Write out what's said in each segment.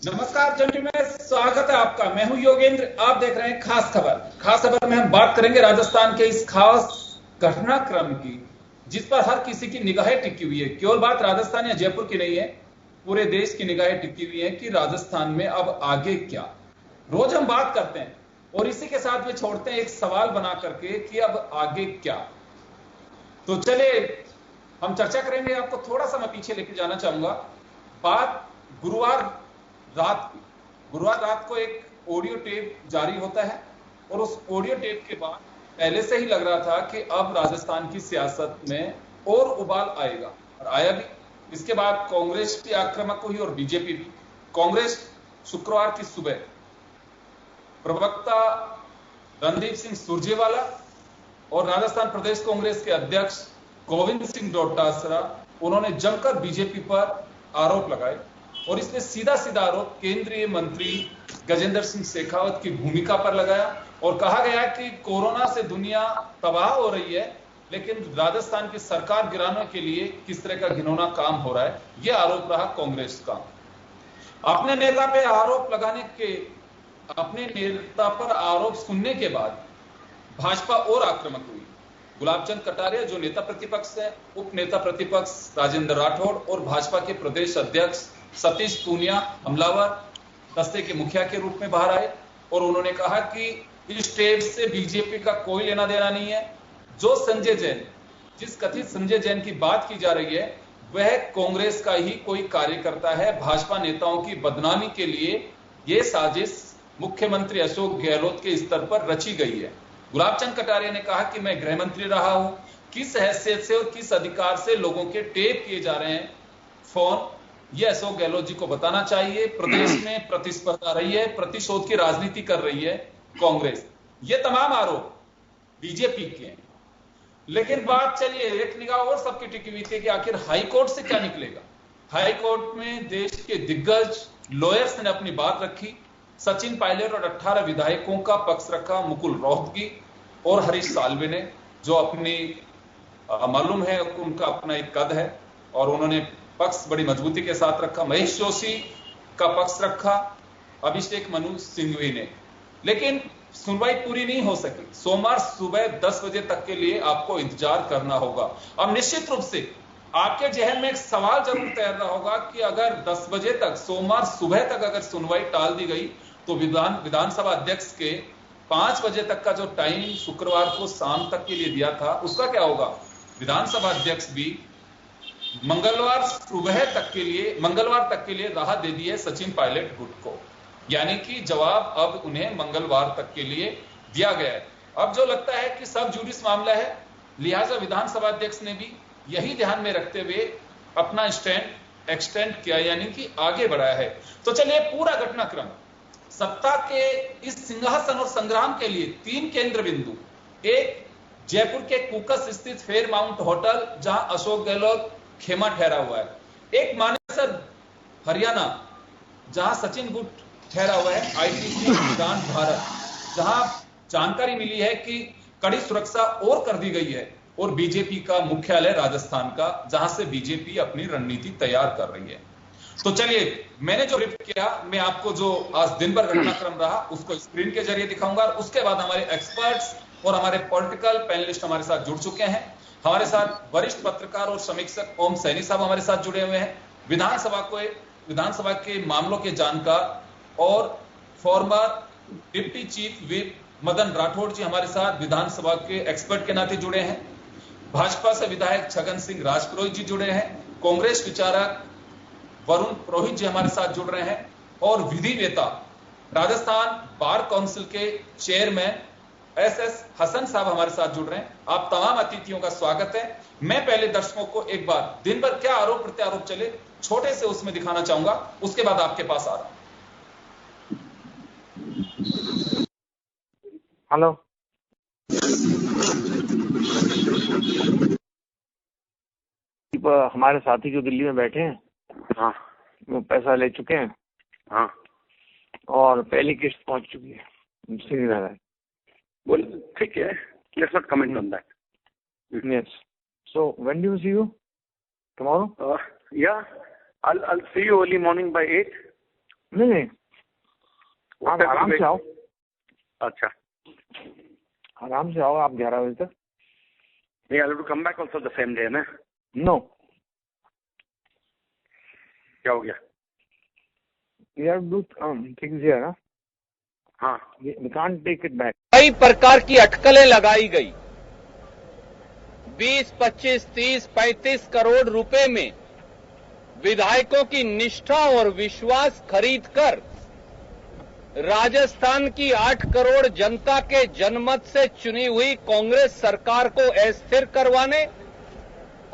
नमस्कार जेंटलमैन, स्वागत है आपका। मैं हूं योगेंद्र। आप देख रहे हैं खास खबर। खास खबर में हम बात करेंगे राजस्थान के इस खास घटनाक्रम की जिस पर हर किसी की निगाहें टिकी हुई है। केवल बात राजस्थान या जयपुर की नहीं है, पूरे देश की निगाहें टिकी हुई है कि राजस्थान में अब आगे क्या। रोज हम बात करते हैं और इसी के साथ में छोड़ते हैं एक सवाल बना करके कि अब आगे क्या। तो चले हम चर्चा करेंगे। आपको थोड़ा सा मैं पीछे लेके जाना चाहूंगा। बात गुरुवार रात की। गुरुवार रात को एक ऑडियो टेप जारी होता है और उस ऑडियो टेप के बाद पहले से ही लग रहा था कि अब राजस्थान की सियासत में और उबाल आएगा, और आया भी। इसके बाद कांग्रेस भी आक्रामक हुई और बीजेपी भी। कांग्रेस शुक्रवार की सुबह प्रवक्ता रणदीप सिंह सुरजेवाला और राजस्थान प्रदेश कांग्रेस के अध्यक्ष गोविंद सिंह डोटासरा, उन्होंने जमकर बीजेपी पर आरोप लगाए और इसमें सीधा सीधा आरोप केंद्रीय मंत्री गजेंद्र सिंह शेखावत की भूमिका पर लगाया और कहा गया कि कोरोना से दुनिया तबाह हो रही है, लेकिन राजस्थान की सरकार गिराने के लिए किस तरह का घिनौना काम हो रहा है, यह आरोप रहा कांग्रेस का। अपने नेता पे आरोप लगाने के अपने नेता पर आरोप सुनने के बाद भाजपा और आक्रामक हुई। गुलाबचंद कटारिया जो नेता प्रतिपक्ष है, उप नेता प्रतिपक्ष राजेंद्र राठौड़ और भाजपा के प्रदेश अध्यक्ष सतीश पूनिया हमलावर दस्ते के मुखिया के रूप में बाहर आए और उन्होंने कहा कि इस टेप से बीजेपी का कोई लेना देना नहीं है। जो संजय जैन, जिस कथित संजय जैन की बात की जा रही है, वह कांग्रेस का ही कोई कार्यकर्ता है। भाजपा नेताओं की बदनामी के लिए यह साजिश मुख्यमंत्री अशोक गहलोत के स्तर पर रची गई है। गुलाबचंद कटारिया ने कहा कि मैं गृह मंत्री रहा हूं, किस हैसियत से और किस अधिकार से लोगों के टेप किए जा रहे हैं फोन, यह अशोक गहलोत जी को बताना चाहिए। प्रदेश में प्रतिस्पर्धा रही है, प्रतिशोध की राजनीति कर रही है कांग्रेस। ये तमाम आरोप बीजेपी के हैं। लेकिन बात चलिए एक निगाह और सबकी टिकी हुई थी कि आखिर हाईकोर्ट से क्या निकलेगा। हाईकोर्ट में देश के दिग्गज लॉयर्स ने अपनी बात रखी। सचिन पायलट और 18 विधायकों का पक्ष रखा मुकुल रोहतगी और हरीश साल्वे ने, जो अपनी मालूम है उनका अपना एक कद है और उन्होंने पक्ष बड़ी मजबूती के साथ रखा। महेश जोशी का पक्ष रखा अभिषेक मनु सिंघवी ने। लेकिन सुनवाई पूरी नहीं हो सकी। सोमवार सुबह 10 बजे तक के लिए आपको इंतजार करना होगा। अब निश्चित रूप से आपके जहन में एक सवाल जरूर तैर रहा होगा कि अगर 10 बजे तक, सोमवार सुबह तक अगर सुनवाई टाल दी गई तो विधानसभा अध्यक्ष के 5 बजे तक का जो टाइम शुक्रवार को शाम तक के लिए दिया था, उसका क्या होगा। विधानसभा अध्यक्ष भी मंगलवार तक के लिए राह दे दी है सचिन पायलट गुट को, यानी कि जवाब अब उन्हें मंगलवार तक के लिए दिया गया है। अब जो लगता है कि सब जुडिस मामला है, लिहाजा विधानसभा अध्यक्ष ने भी यही ध्यान में रखते हुए अपना स्टैंड एक्सटेंड किया, यानी कि आगे बढ़ाया है। तो चलिए पूरा घटनाक्रम, सत्ता के इस सिंहासन और संग्राम के लिए 3 केंद्र बिंदु। एक, जयपुर के कुकस स्थित फेयरमाउंट होटल जहां अशोक गहलोत खेमा ठहरा हुआ है। एक मानेसर हरियाणा जहां सचिन गुट ठहरा हुआ है, आईटीसी उड़ान भारत, जहां जानकारी मिली है कि कड़ी सुरक्षा और कर दी गई है, और बीजेपी का मुख्यालय राजस्थान का, जहां से बीजेपी अपनी रणनीति तैयार कर रही है। तो चलिए मैंने जो रिपोर्ट किया, मैं आपको जो आज दिन भर घटनाक्रम रहा उसको स्क्रीन के जरिए दिखाऊंगा। उसके बाद हमारे एक्सपर्ट्स और हमारे पॉलिटिकल पैनलिस्ट हमारे साथ जुड़ चुके हैं। हमारे साथ वरिष्ठ पत्रकार और समीक्षक ओम सैनी साहब हमारे साथ जुड़े हुए हैं। विधानसभा के मामलों के जानकार और former deputy chief whip Madan Rathore ji हमारे साथ विधानसभा के एक्सपर्ट के नाते जुड़े हैं। भाजपा से विधायक छगन सिंह राजपुरोहित जी जुड़े हैं। कांग्रेस विचारक वरुण पुरोहित जी हमारे साथ जुड़ रहे हैं और विधिवेता राजस्थान बार काउंसिल के चेयरमैन एसएस हसन साहब हमारे साथ जुड़ रहे हैं। आप तमाम अतिथियों का स्वागत है। मैं पहले दर्शकों को एक बार दिन भर क्या आरोप प्रत्यारोप चले छोटे से उसमें दिखाना चाहूंगा, उसके बाद आपके पास आ रहा हूं। हेलो, हमारे साथी जो दिल्ली में बैठे हैं, हाँ, वो पैसा ले चुके हैं। हाँ, और पहली किस्त पहुंच चुकी है श्रीनगर। बोल ठीक है, let's not comment on that. Yes. So when do you see you? Tomorrow? Yeah, I'll see you early morning by 8. नहीं आप आराम से आओ। अच्छा, आराम से आओ आप 11 बजे तक। नहीं, I have to come back also the same day ना। नो, क्या हो गया? We have two things here ना। हाँ, we can't take it back. कई प्रकार की अटकलें लगाई गई। 20, 25, 30, 35 करोड़ रुपए में विधायकों की निष्ठा और विश्वास खरीदकर राजस्थान की 8 करोड़ जनता के जनमत से चुनी हुई कांग्रेस सरकार को अस्थिर करवाने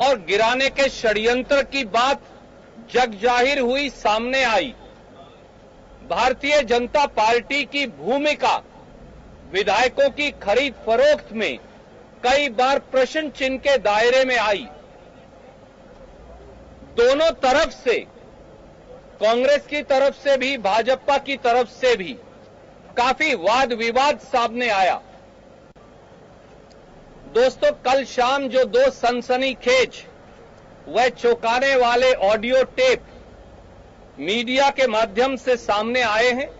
और गिराने के षड्यंत्र की बात जगजाहिर हुई, सामने आई। भारतीय जनता पार्टी की भूमिका विधायकों की खरीद फरोख्त में कई बार प्रश्न चिन्ह के दायरे में आई। दोनों तरफ से, कांग्रेस की तरफ से भी भाजपा की तरफ से भी काफी वाद विवाद सामने आया। दोस्तों, कल शाम जो 2 सनसनीखेज व चौंकाने वाले ऑडियो टेप मीडिया के माध्यम से सामने आए हैं,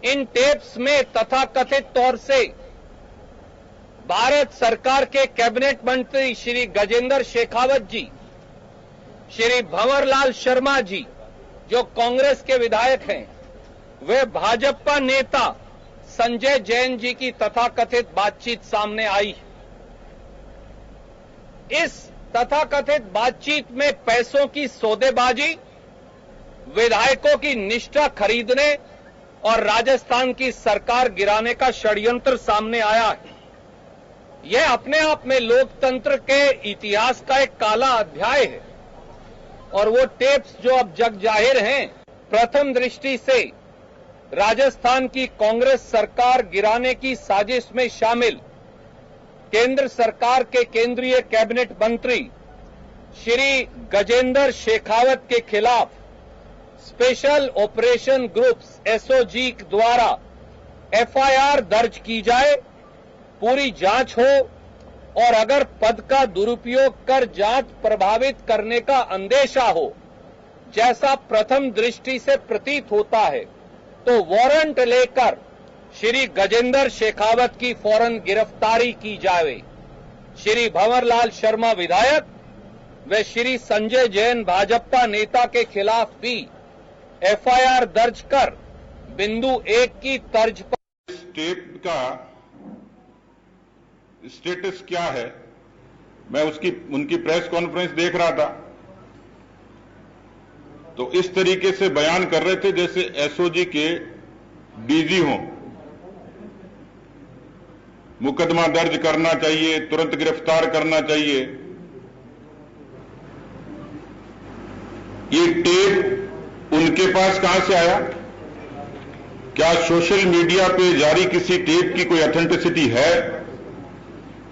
इन टेप्स में तथाकथित तौर से भारत सरकार के कैबिनेट मंत्री श्री गजेंद्र शेखावत जी, श्री भंवरलाल शर्मा जी जो कांग्रेस के विधायक हैं, वे भाजपा नेता संजय जैन जी की तथाकथित बातचीत सामने आई। इस तथाकथित बातचीत में पैसों की सौदेबाजी, विधायकों की निष्ठा खरीदने और राजस्थान की सरकार गिराने का षड्यंत्र सामने आया है। यह अपने आप में लोकतंत्र के इतिहास का एक काला अध्याय है और वो टेप्स जो अब जग जाहिर हैं, प्रथम दृष्टि से राजस्थान की कांग्रेस सरकार गिराने की साजिश में शामिल केंद्र सरकार के केंद्रीय कैबिनेट मंत्री श्री गजेंद्र शेखावत के खिलाफ स्पेशल ऑपरेशन ग्रुप्स एसओजी द्वारा एफआईआर दर्ज की जाए, पूरी जांच हो और अगर पद का दुरुपयोग कर जांच प्रभावित करने का अंदेशा हो, जैसा प्रथम दृष्टि से प्रतीत होता है, तो वारंट लेकर श्री गजेंद्र शेखावत की फौरन गिरफ्तारी की जाए। श्री भंवरलाल शर्मा विधायक व श्री संजय जैन भाजपा नेता के खिलाफ भी एफआईआर दर्ज कर बिंदु 1 की तर्ज पर टेप का स्टेटस क्या है, मैं उनकी प्रेस कॉन्फ्रेंस देख रहा था, तो इस तरीके से बयान कर रहे थे जैसे एसओजी के डीजी हों। मुकदमा दर्ज करना चाहिए, तुरंत गिरफ्तार करना चाहिए। ये टेप उनके पास कहां से आया? क्या सोशल मीडिया पे जारी किसी टेप की कोई ऑथेंटिसिटी है?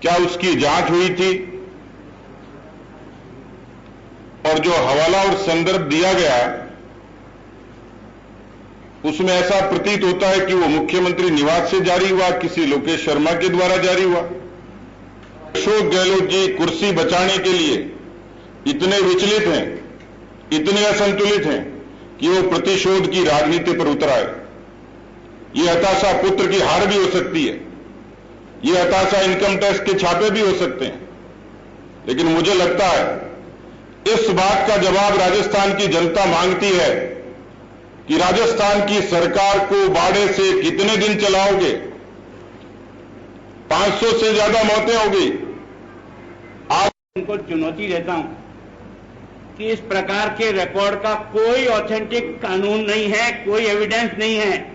क्या उसकी जांच हुई थी? और जो हवाला और संदर्भ दिया गया उसमें ऐसा प्रतीत होता है कि वो मुख्यमंत्री निवास से जारी हुआ, किसी लोकेश शर्मा के द्वारा जारी हुआ। अशोक गहलोत जी कुर्सी बचाने के लिए इतने विचलित हैं, इतने असंतुलित हैं कि वो प्रतिशोध की राजनीति पर उतर आए। ये हताशा पुत्र की हार भी हो सकती है, ये हताशा इनकम टैक्स के छापे भी हो सकते हैं, लेकिन मुझे लगता है इस बात का जवाब राजस्थान की जनता मांगती है कि राजस्थान की सरकार को बाड़े से कितने दिन चलाओगे? 500 से ज्यादा मौतें होगी। आज उनको चुनौती देता हूं कि इस प्रकार के रिकॉर्ड का कोई ऑथेंटिक कानून नहीं है, कोई एविडेंस नहीं है।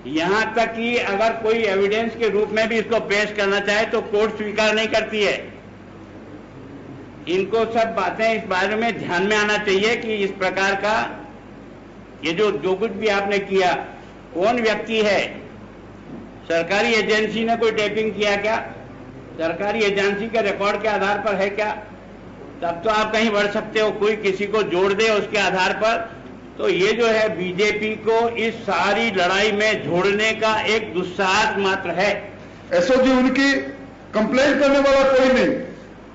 यहां तक कि अगर कोई एविडेंस के रूप में भी इसको पेश करना चाहे तो कोर्ट स्वीकार नहीं करती है। इनको सब बातें इस बारे में ध्यान में आना चाहिए कि इस प्रकार का ये जो कुछ भी आपने किया, कौन व्यक्ति है? सरकारी एजेंसी ने कोई टेपिंग किया क्या? सरकारी एजेंसी के रिकॉर्ड के आधार पर है क्या? तब तो आप कहीं बढ़ सकते हो, कोई किसी को जोड़ दे उसके आधार पर। तो ये जो है बीजेपी को इस सारी लड़ाई में जोड़ने का एक दुस्साहस मात्र है। एसओजी उनकी कंप्लेंट करने वाला कोई नहीं,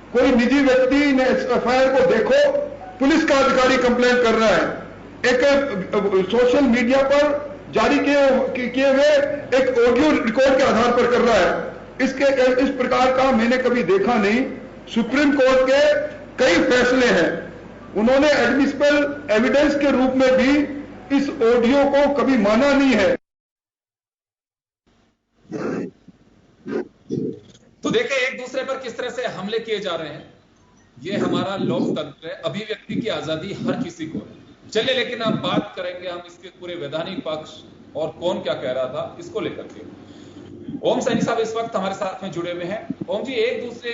कोई निजी व्यक्ति ने एफआईआर को देखो, पुलिस का अधिकारी कंप्लेंट कर रहा है, एक सोशल मीडिया पर जारी किए हुए एक ऑडियो रिकॉर्ड के आधार पर कर रहा है। इस प्रकार का मैंने कभी देखा नहीं। सुप्रीम कोर्ट के कई फैसले हैं, उन्होंने एडमिसिबल एविडेंस के रूप में भी इस ऑडियो को कभी माना नहीं है। तो देखिए एक दूसरे पर किस तरह से हमले किए जा रहे हैं। ये हमारा लोकतंत्र है, अभिव्यक्ति की आजादी हर किसी को है। चलिए लेकिन अब बात करेंगे हम इसके पूरे वैधानिक पक्ष और कौन क्या कह रहा था इसको लेकर के। ओम सैनी साहब इस वक्त हमारे साथ में जुड़े हुए हैं। ओम जी, एक दूसरे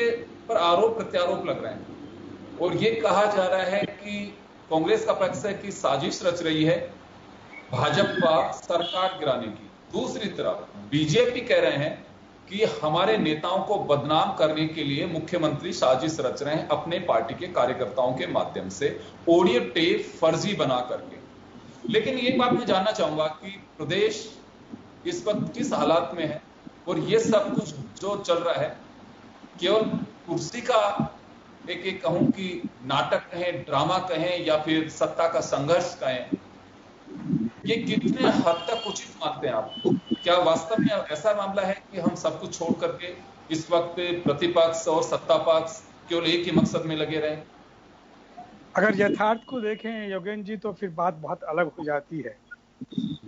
पर आरोप प्रत्यारोप लग रहे हैं और ये कहा जा रहा है कि कांग्रेस का पक्ष है कि साजिश रच रही है भाजपा सरकार गिराने की। दूसरी तरफ बीजेपी कह रहे हैं कि हमारे नेताओं को बदनाम करने के लिए मुख्यमंत्री साजिश रच रहे हैं अपने पार्टी के कार्यकर्ताओं के माध्यम से, ऑडियो टेप फर्जी बना करके। लेकिन ये बात मैं जानना चाहूंगा कि प्रदेश इस वक्त किस हालात में है और ये सब कुछ जो चल रहा है केवल कुर्सी का एक कहूं कि नाटक कहें, ड्रामा कहें या फिर सत्ता का संघर्ष कहें, ये कितने हद तक उचित मानते हैं आप? क्या वास्तव में ऐसा मामला है कि हम सब कुछ छोड़ करके इस वक्त प्रतिपक्ष और सत्ता पक्ष केवल एक ही मकसद में लगे रहे? अगर यथार्थ को देखें योगेंद्र जी तो फिर बात बहुत अलग हो जाती है।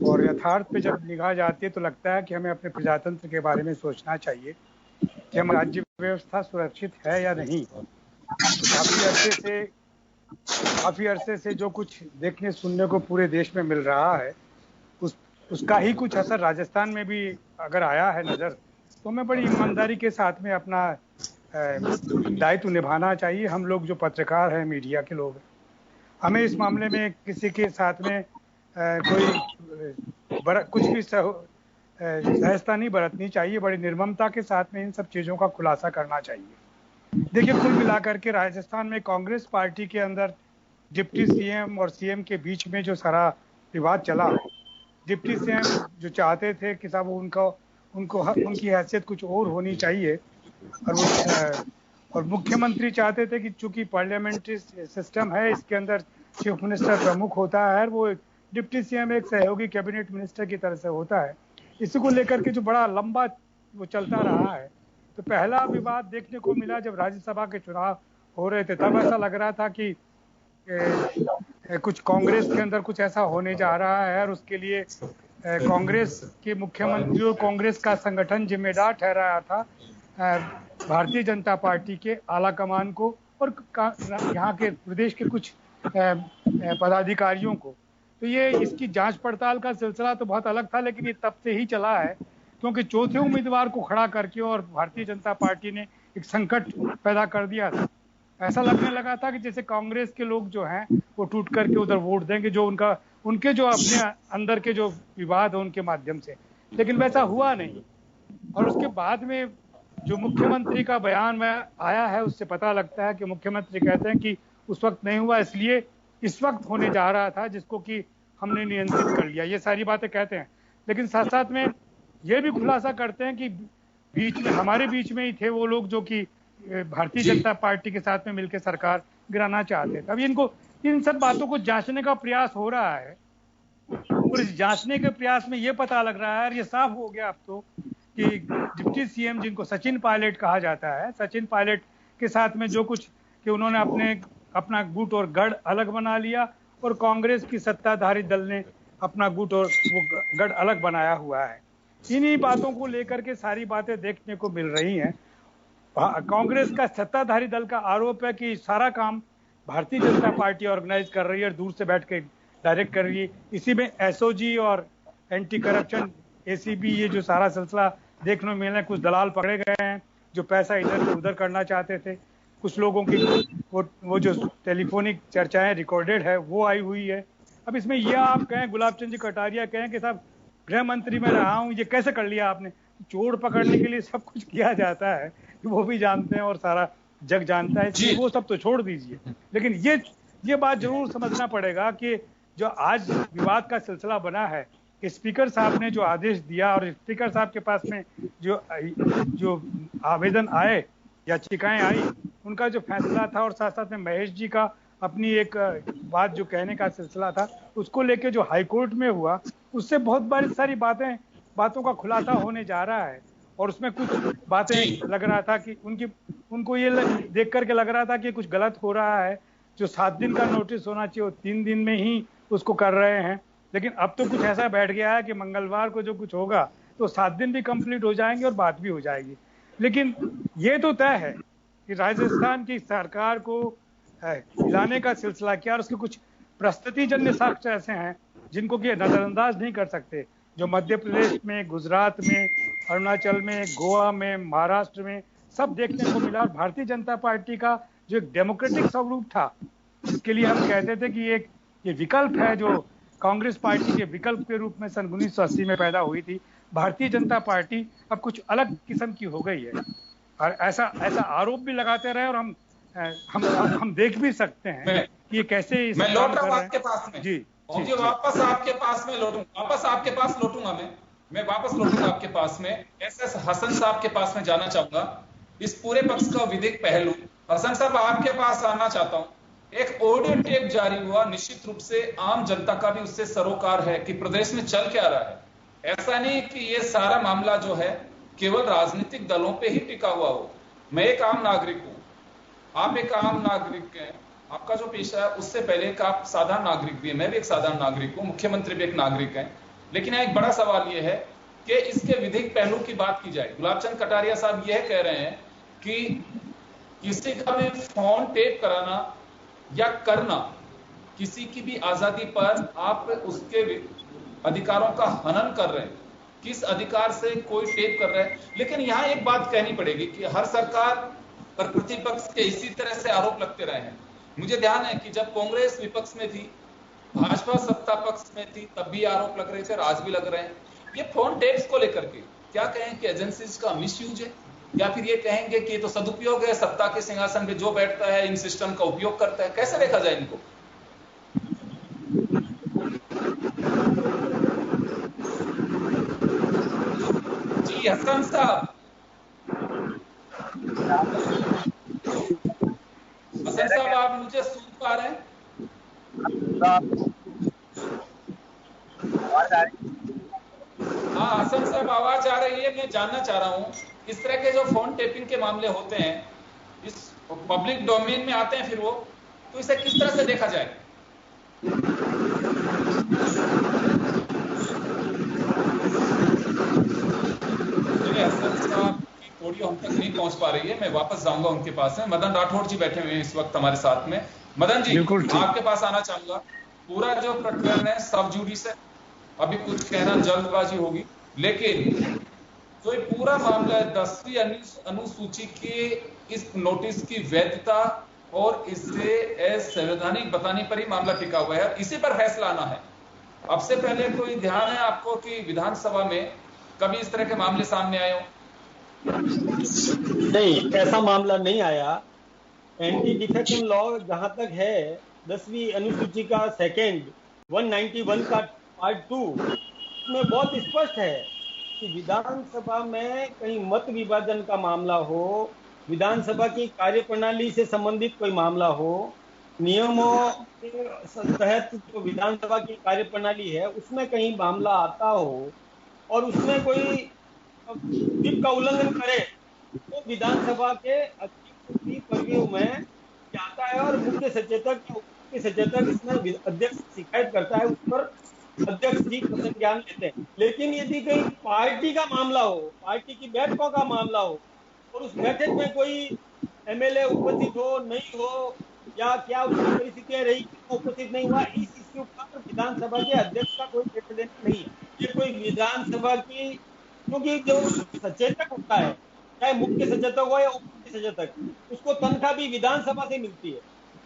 और यथार्थ पे जब निगाह जाती है तो लगता है कि हमें अपने प्रजातंत्र के बारे में सोचना चाहिए कि हम राज्य व्यवस्था सुरक्षित है या नहीं। काफी अरसे से जो कुछ देखने सुनने को पूरे देश में मिल रहा है उसका ही कुछ असर राजस्थान में भी अगर आया है नजर, तो हमें बड़ी ईमानदारी के साथ में अपना दायित्व निभाना चाहिए। हम लोग जो पत्रकार हैं, मीडिया के लोग हैं, हमें इस मामले में किसी के साथ में कुछ भी सहजता नहीं बरतनी चाहिए। बड़ी निर्ममता के साथ में इन सब चीजों का खुलासा करना चाहिए। देखिए, कुल मिलाकर के राजस्थान में कांग्रेस पार्टी के अंदर डिप्टी सीएम और सीएम के बीच में जो सारा विवाद चला, डिप्टी सीएम जो चाहते थे कि साहब उनकी हैसियत कुछ और होनी चाहिए, और मुख्यमंत्री चाहते थे कि चूंकि पार्लियामेंट्री सिस्टम है इसके अंदर चीफ मिनिस्टर प्रमुख होता है, वो डिप्टी सीएम एक सहयोगी कैबिनेट मिनिस्टर की तरह से होता है। इसी को लेकर के जो बड़ा लंबा वो चलता रहा है। तो पहला विवाद देखने को मिला जब राज्यसभा के चुनाव हो रहे थे, तब ऐसा लग रहा था कि कुछ कांग्रेस के अंदर कुछ ऐसा होने जा रहा है और उसके लिए कांग्रेस के मुख्यमंत्री और कांग्रेस का संगठन जिम्मेदार ठहराया था भारतीय जनता पार्टी के आला कमान को और यहाँ के प्रदेश के कुछ पदाधिकारियों को। तो ये इसकी जांच पड़ताल का सिलसिला तो बहुत अलग था, लेकिन ये तब से ही चला है क्योंकि चौथे उम्मीदवार को खड़ा करके और भारतीय जनता पार्टी ने एक संकट पैदा कर दिया था। ऐसा लगने लगा था कि जैसे कांग्रेस के लोग जो हैं वो टूट करके उधर वोट देंगे, जो उनके जो अपने अंदर के जो विवाद है उनके माध्यम से, लेकिन वैसा हुआ नहीं। और उसके बाद में जो मुख्यमंत्री का बयान में आया है उससे पता लगता है कि मुख्यमंत्री कहते हैं कि उस वक्त नहीं हुआ, इसलिए इस वक्त होने जा रहा था जिसको कि हमने नियंत्रित कर लिया। ये सारी बातें कहते हैं, लेकिन साथ साथ में ये भी खुलासा करते हैं कि हमारे बीच में ही थे वो लोग जो कि भारतीय जनता पार्टी के साथ में मिलकर सरकार गिराना चाहते थे। अब इनको इन सब बातों को जांचने का प्रयास हो रहा है और इस जांचने के प्रयास में ये पता लग रहा है और ये साफ हो गया अब तो कि डिप्टी सीएम जिनको सचिन पायलट कहा जाता है, सचिन पायलट के साथ में जो कुछ कि उन्होंने अपना गुट और गढ़ अलग बना लिया और कांग्रेस की सत्ताधारी दल ने अपना गुट और वो गढ़ अलग बनाया हुआ है। इन्हीं बातों को लेकर के सारी बातें देखने को मिल रही हैं। कांग्रेस का सत्ताधारी दल का आरोप है कि सारा काम भारतीय जनता पार्टी ऑर्गेनाइज कर रही है और दूर से बैठ के डायरेक्ट कर रही है। इसी में एसओजी और एंटी करप्शन एसीबी ये जो सारा सिलसिला देखने में मिला, कुछ दलाल पकड़े गए हैं जो पैसा इधर से उधर करना चाहते थे। कुछ लोगों की वो जो टेलीफोनिक चर्चाएं रिकॉर्डेड है वो आई हुई है। अब इसमें यह आप कहें, गुलाब चंद जी कटारिया कहें कि साहब गृह मंत्री में रहा हूं, ये कैसे कर लिया आपने? चोर पकड़ने के लिए सब कुछ किया जाता है, वो भी जानते हैं और सारा जग जानता है, इसलिए वो सब तो छोड़ दीजिए। लेकिन ये बात जरूर समझना पड़ेगा कि जो आज विवाद का सिलसिला बना है कि स्पीकर साहब ने जो आदेश दिया और स्पीकर साहब के पास में जो आवेदन आए, याचिकाएं आई, उनका जो फैसला था और साथ साथ में महेश जी का अपनी एक बात जो कहने का सिलसिला था उसको लेके जो हाईकोर्ट में हुआ उससे बहुत सारी बातों का खुलासा होने जा रहा है। और उसमें कुछ बातें लग रहा था कि उनको ये देख करके लग रहा था कि कुछ गलत हो रहा है। जो 7 दिन का नोटिस होना चाहिए वो 3 दिन में ही उसको कर रहे हैं। लेकिन अब तो कुछ ऐसा बैठ गया है कि मंगलवार को जो कुछ होगा तो 7 दिन भी कंप्लीट हो जाएंगे और बात भी हो जाएगी। लेकिन ये तो तय है कि राजस्थान की सरकार को हिलाने का सिलसिला क्या, और उसके कुछ प्रस्तुतिजन्य साक्ष्य ऐसे हैं जिनको कि नजरअंदाज नहीं कर सकते, जो मध्य प्रदेश में, गुजरात में, अरुणाचल में, गोवा में, महाराष्ट्र में सब देखने को मिला। और भारतीय जनता पार्टी का जो एक डेमोक्रेटिक स्वरूप था, जिसके लिए हम कहते थे कि ये विकल्प है, जो कांग्रेस पार्टी के विकल्प के रूप में सन 1980 में पैदा हुई थी, भारतीय जनता पार्टी अब कुछ अलग किस्म की हो गई है। और ऐसा आरोप भी लगाते रहे और हम देख भी सकते हैं कि ये कैसे मैं लौट रहा हूँ आपके पास में। जी वापस आपके पास में लौटूंगा, वापस आपके पास लौटूंगा मैं वापस लौटूंगा आपके पास में। एस हसन साहब के पास में जाना चाहूंगा, इस पूरे पक्ष का विधिक पहलू। हसन साहब आपके पास आना चाहता हूं। एक ऑडियो टेप जारी हुआ, निश्चित रूप से आम जनता का भी उससे सरोकार है कि प्रदेश में चल क्या रहा है। ऐसा नहीं कि ये सारा मामला जो है केवल राजनीतिक दलों पे ही टिका हुआ हो। मैं एक आम नागरिक हूं, आप एक आम नागरिक हैं, आपका जो पेशा है उससे पहले एक आप साधारण नागरिक भी है, मैं भी एक साधारण नागरिक हूं, मुख्यमंत्री भी एक नागरिक है। लेकिन एक बड़ा सवाल यह है कि इसके विधिक पहलू की बात की जाए। गुलाबचंद कटारिया साहब यह कह रहे हैं कि किसी का भी फोन टेप कराना या करना किसी की भी आजादी पर आप उसके अधिकारों का हनन कर रहे हैं। किस अधिकार से कोई टेप कर रहा है। लेकिन यहां एक बात कहनी पड़ेगी कि हर सरकार पर प्रतिपक्ष के इसी तरह से आरोप लगते रहे हैं। मुझे ध्यान है कि जब कांग्रेस विपक्ष में थी, भाजपा सत्ता पक्ष में थी, तब भी आरोप लग रहे थे और आज भी लग रहे हैं। ये फोन टेप्स को लेकर के क्या कहें कि एजेंसीज का मिसयूज है, या फिर ये कहेंगे कि ये तो सदुपयोग है, सत्ता के सिंहासन पे जो बैठता है इन सिस्टम का उपयोग करता है। कैसे देखा जाए इनको? जी हसन साहब, आप मुझे सुन पा रहे हैं? हाँ हसन साहब, आवाज आ रही है। मैं जानना चाह रहा हूं, इस तरह के जो फोन टेपिंग के मामले होते हैं, इस पब्लिक डोमेन में आते हैं, फिर वो तो इसे किस तरह से देखा जाए? हसन साहब की ऑडियो हम तक नहीं पहुंच पा रही है, मैं वापस जाऊंगा उनके पास में। मदन राठौड़ जी बैठे हुए हैं इस वक्त हमारे साथ में। मदन जी, आपके पास आना चाहूंगा। पूरा जो प्रकरण है सब जुडिस है, अभी कुछ कहना जल्दबाजी होगी, लेकिन तो ये पूरा मामला है 10वीं अनुसूची के इस नोटिस की वैधता और इसे असंवैधानिक बताने पर ही मामला टिका हुआ है। इसी पर फैसला आना है। अब से पहले कोई ध्यान है आपको कि विधानसभा में कभी इस तरह के मामले सामने आए हो? नहीं, ऐसा मामला नहीं आया। एंटी डिफेक्शन लॉ जहां तक है 10वीं अनुसूची का सेकंड 191 का पार्ट 2 में बहुत स्पष्ट है कि विधानसभा में कहीं मत विभाजन का मामला हो, विधानसभा की कार्यप्रणाली से संबंधित कोई मामला हो, नियमों के तहत जो विधानसभा की कार्यप्रणाली है उसमें कहीं मामला आता हो और उसमें कोई व्हिप का उल्लंघन करे तो विधानसभा के अध्यक्ष की पर्व्यू में जाता है और मुख्य सचेतक इसमें अध्यक्ष शिकायत करता है, उस पर अध्यक्ष जी संज्ञान लेते हैं। लेकिन यदि कहीं पार्टी का मामला हो, पार्टी की बैठकों का मामला हो और उस बैठक में कोई एमएलए उपस्थित हो नहीं हो या क्या उसकी परिस्थितियां रही उपस्थित नहीं हुआ, इस इश्यू पर विधानसभा के अध्यक्ष का कोई लेना नहीं है। ये कोई विधानसभा की, क्योंकि जो सचेतक होता है, चाहे मुख्य सचेतक हो या उप मुख्य सचेतक, उसको तनख्वाह भी विधानसभा से मिलती है।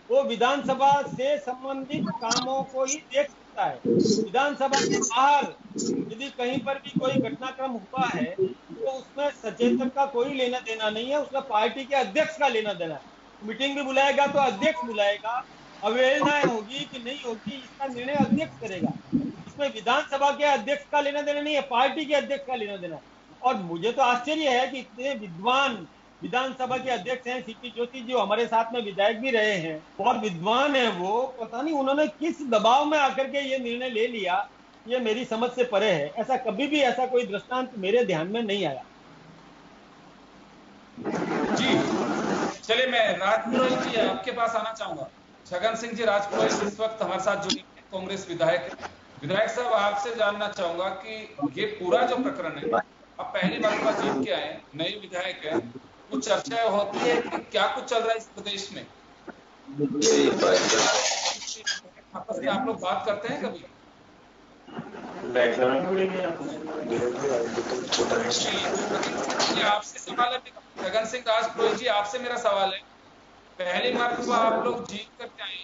वो विधानसभा से संबंधित कामों को ही देख सकता है। विधानसभा के बाहर यदि कहीं पर भी कोई घटनाक्रम हुआ है तो उसमें सचेतक का कोई लेना देना नहीं है, उसका पार्टी के अध्यक्ष का लेना देना है। मीटिंग भी बुलाएगा तो अध्यक्ष बुलाएगा, अवहेलनाएं होगी कि नहीं होगी इसका निर्णय अध्यक्ष करेगा। इसमें विधानसभा के अध्यक्ष का लेना देना नहीं है, पार्टी के अध्यक्ष का लेना देना है। और मुझे तो आश्चर्य है कि इतने विद्वान विधानसभा के अध्यक्ष हैं सीपी जोशी जी, हमारे साथ में विधायक भी रहे हैं, बहुत विद्वान है वो। पता नहीं उन्होंने किस दबाव में आकर के ये निर्णय ले लिया, ये मेरी समझ से परे है। ऐसा कभी भी ऐसा कोई दृष्टांत मेरे ध्यान में नहीं आया। जी चलिए, मैं राजपुरोहित जी आपके पास आना चाहूंगा। छगन सिंह जी राजपुरोहित इस वक्त हमारे साथ जुड़े हैं, कांग्रेस विधायक है। विधायक साहब, आपसे जानना चाहूंगा कि ये पूरा जो प्रकरण है, आप पहली मरतबा जीत के आए, नए विधायक है, कुछ चर्चा होती है कि क्या कुछ चल रहा है इस प्रदेश में? आपस में आप लोग बात करते हैं कभी? आपसे सवाल है छगन सिंह राजपुरोहित जी, आपसे मेरा सवाल है, पहली मरतबा आप लोग जीत करके आए,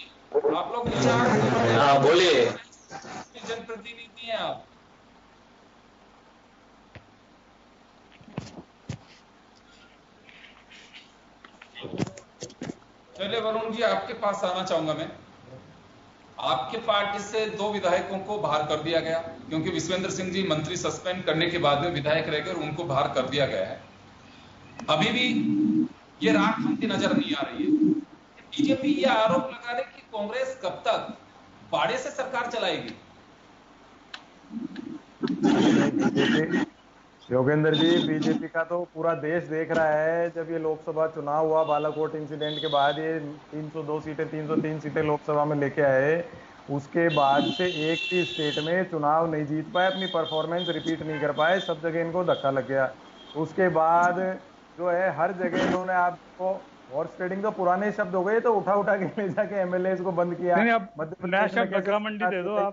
आप लोग बोलिए, जनप्रतिनिधि हैं आप। चलिए वरुण जी, आपके पास आना चाहूंगा मैं। आपके पार्टी से 2 विधायकों को बाहर कर दिया गया, क्योंकि विश्वेंद्र सिंह जी मंत्री सस्पेंड करने के बाद में विधायक रह गए और उनको बाहर कर दिया गया है। अभी भी ये राह थमती नजर नहीं आ रही है। बीजेपी ये आरोप लगा रही कि कांग्रेस कब तक बाड़े से सरकार चलाएगी? योगेंद्र जी, बीजेपी का तो पूरा देश देख रहा है। जब ये लोकसभा चुनाव हुआ, बालाकोट इंसिडेंट के बाद ये 302 सीटें 303 सीटें लोकसभा में लेके आए, उसके बाद से एक भी स्टेट में चुनाव नहीं जीत पाए, अपनी परफॉर्मेंस रिपीट नहीं कर पाए, सब जगह इनको धक्का लग गया। उसके बाद जो है हर जगह इन्होंने आपको हॉर्स ट्रेडिंग तो पुराने शब्द हो गए, तो उठा उठा के ले जाके एमएलए को बंद किया। मध्य प्रदेश में कैसे मंडी दे दो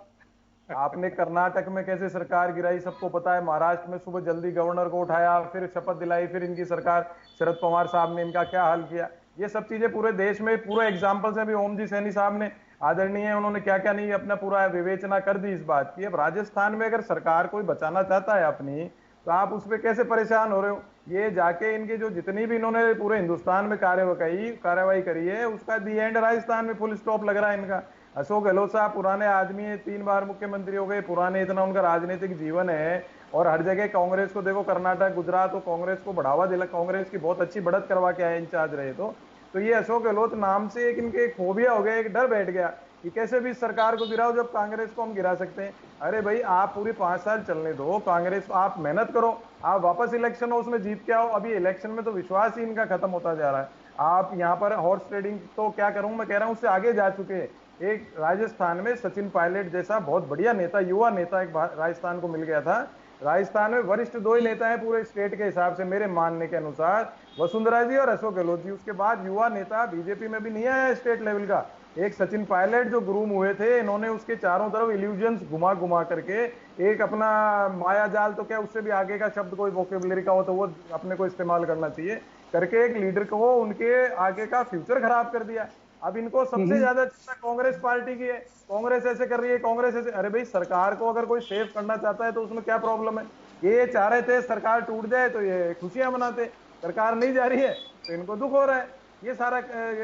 आपने कर्नाटक में कैसे सरकार गिराई सबको पता है। महाराष्ट्र में सुबह जल्दी गवर्नर को उठाया, फिर शपथ दिलाई, फिर इनकी सरकार शरद पवार साहब ने इनका क्या हाल किया। ये सब चीजें पूरे देश में पूरे एग्जाम्पल्स हैं। अभी ओम जी सैनी साहब ने आदरणीय उन्होंने क्या क्या नहीं अपना पूरा विवेचना कर दी इस बात की। अब राजस्थान में अगर सरकार कोई बचाना चाहता है अपनी, तो आप उस पर कैसे परेशान हो रहे हो। ये जाके इनके जो जितनी भी इन्होंने पूरे हिंदुस्तान में कार्रवाई करी है, उसका दी एंड राजस्थान में फुल स्टॉप लग रहा है इनका। अशोक गहलोत साहब पुराने आदमी है, 3 बार मुख्यमंत्री हो गए, पुराने इतना उनका राजनीतिक जीवन है, और हर जगह कांग्रेस को देखो, कर्नाटक गुजरात तो कांग्रेस को बढ़ावा दिला, कांग्रेस की बहुत अच्छी बढ़त करवा के आए इंचार्ज रहे। तो ये अशोक गहलोत नाम से एक इनके एक फोबिया हो गया, एक डर बैठ गया कि कैसे भी सरकार को गिराओ, जब कांग्रेस को हम गिरा सकते हैं। अरे भाई, आप पूरी 5 साल चलने दो कांग्रेस, आप मेहनत करो, आप वापस इलेक्शन हो उसमें जीत के आओ। अभी इलेक्शन में तो विश्वास ही इनका खत्म होता जा रहा है। आप यहाँ पर हॉर्स ट्रेडिंग तो क्या करूं, मैं कह रहा हूं उससे आगे जा चुके हैं। एक राजस्थान में सचिन पायलट जैसा बहुत बढ़िया नेता, युवा नेता एक राजस्थान को मिल गया था। राजस्थान में वरिष्ठ 2 ही नेता हैं पूरे स्टेट के हिसाब से मेरे मानने के अनुसार, वसुंधरा जी और अशोक गहलोत जी। उसके बाद युवा नेता बीजेपी में भी नहीं आया स्टेट लेवल का। एक सचिन पायलट जो गुरूम हुए थे, इन्होंने उसके चारों तरफ इल्यूजन्स घुमा घुमा करके एक अपना माया जाल, तो क्या उससे भी आगे का शब्द कोई वोकेबुलरी का हो तो वो अपने को इस्तेमाल करना चाहिए, करके एक लीडर को उनके आगे का फ्यूचर खराब कर दिया। अब इनको सबसे ज्यादा चिंता कांग्रेस पार्टी की है, कांग्रेस ऐसे कर रही है, कांग्रेस ऐसे। अरे भाई, सरकार को अगर कोई सेव करना चाहता है तो उसमें क्या प्रॉब्लम है। ये चाह रहे थे सरकार टूट जाए तो ये खुशियां मनाते, सरकार नहीं जा रही है तो इनको दुख हो रहा है। ये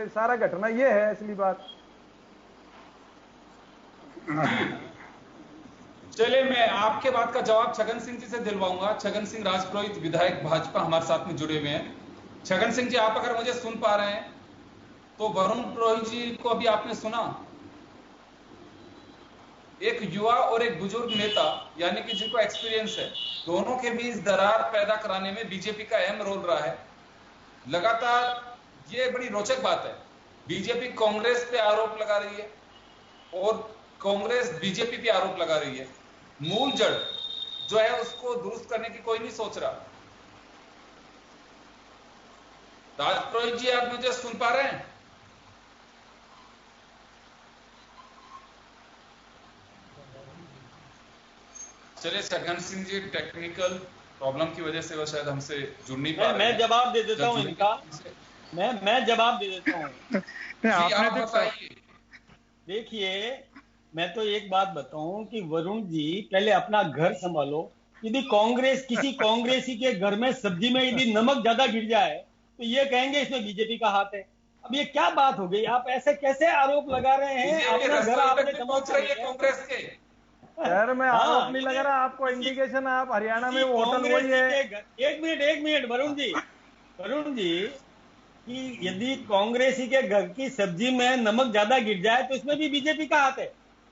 सारा घटना ये है असली बात। चलिए, मैं आपके बात का जवाब छगन सिंह जी से दिलवाऊंगा। छगन सिंह राजपुरोहित विधायक भाजपा हमारे साथ में जुड़े हुए हैं। छगन सिंह जी, आप अगर मुझे सुन पा रहे हैं तो वरुण पुरोहित जी को अभी आपने सुना, एक युवा और एक बुजुर्ग नेता, यानी कि जिनको एक्सपीरियंस है, दोनों के बीच दरार पैदा कराने में बीजेपी का अहम रोल रहा है लगातार। ये बड़ी रोचक बात है, बीजेपी कांग्रेस पे आरोप लगा रही है और कांग्रेस बीजेपी पे आरोप लगा रही है। मूल जड़ जो है उसको दुरुस्त करने की कोई नहीं सोच रहा। राजपुरोहित जी, आप मुझे सुन पा रहे हैं? चलिए, छगन सिंह जी टेक्निकल प्रॉब्लम की वजह से वो शायद हमसे जुड़ नहीं पा रहे। मैं जवाब दे देता हूं इनका, मैं जवाब दे देता हूं। देखिए, मैं तो एक बात बताऊं कि वरुण जी पहले अपना घर संभालो। यदि किसी कांग्रेसी के घर में सब्जी में यदि नमक ज्यादा गिर जाए तो ये कहेंगे इसमें बीजेपी का हाथ है। अब ये क्या बात हो गई, आप ऐसे कैसे आरोप लगा रहे हैं। अपना घर आपने पहुंच रही है कांग्रेस के शहर में, आरोप नहीं लगा रहा आपको, इंडिकेशन आप हरियाणा में वो होटल वही है। एक मिनट वरुण जी, वरुण जी कि यदि कांग्रेसी के घर की सब्जी में नमक ज्यादा गिर जाए तो इसमें भी बीजेपी का हाथ है।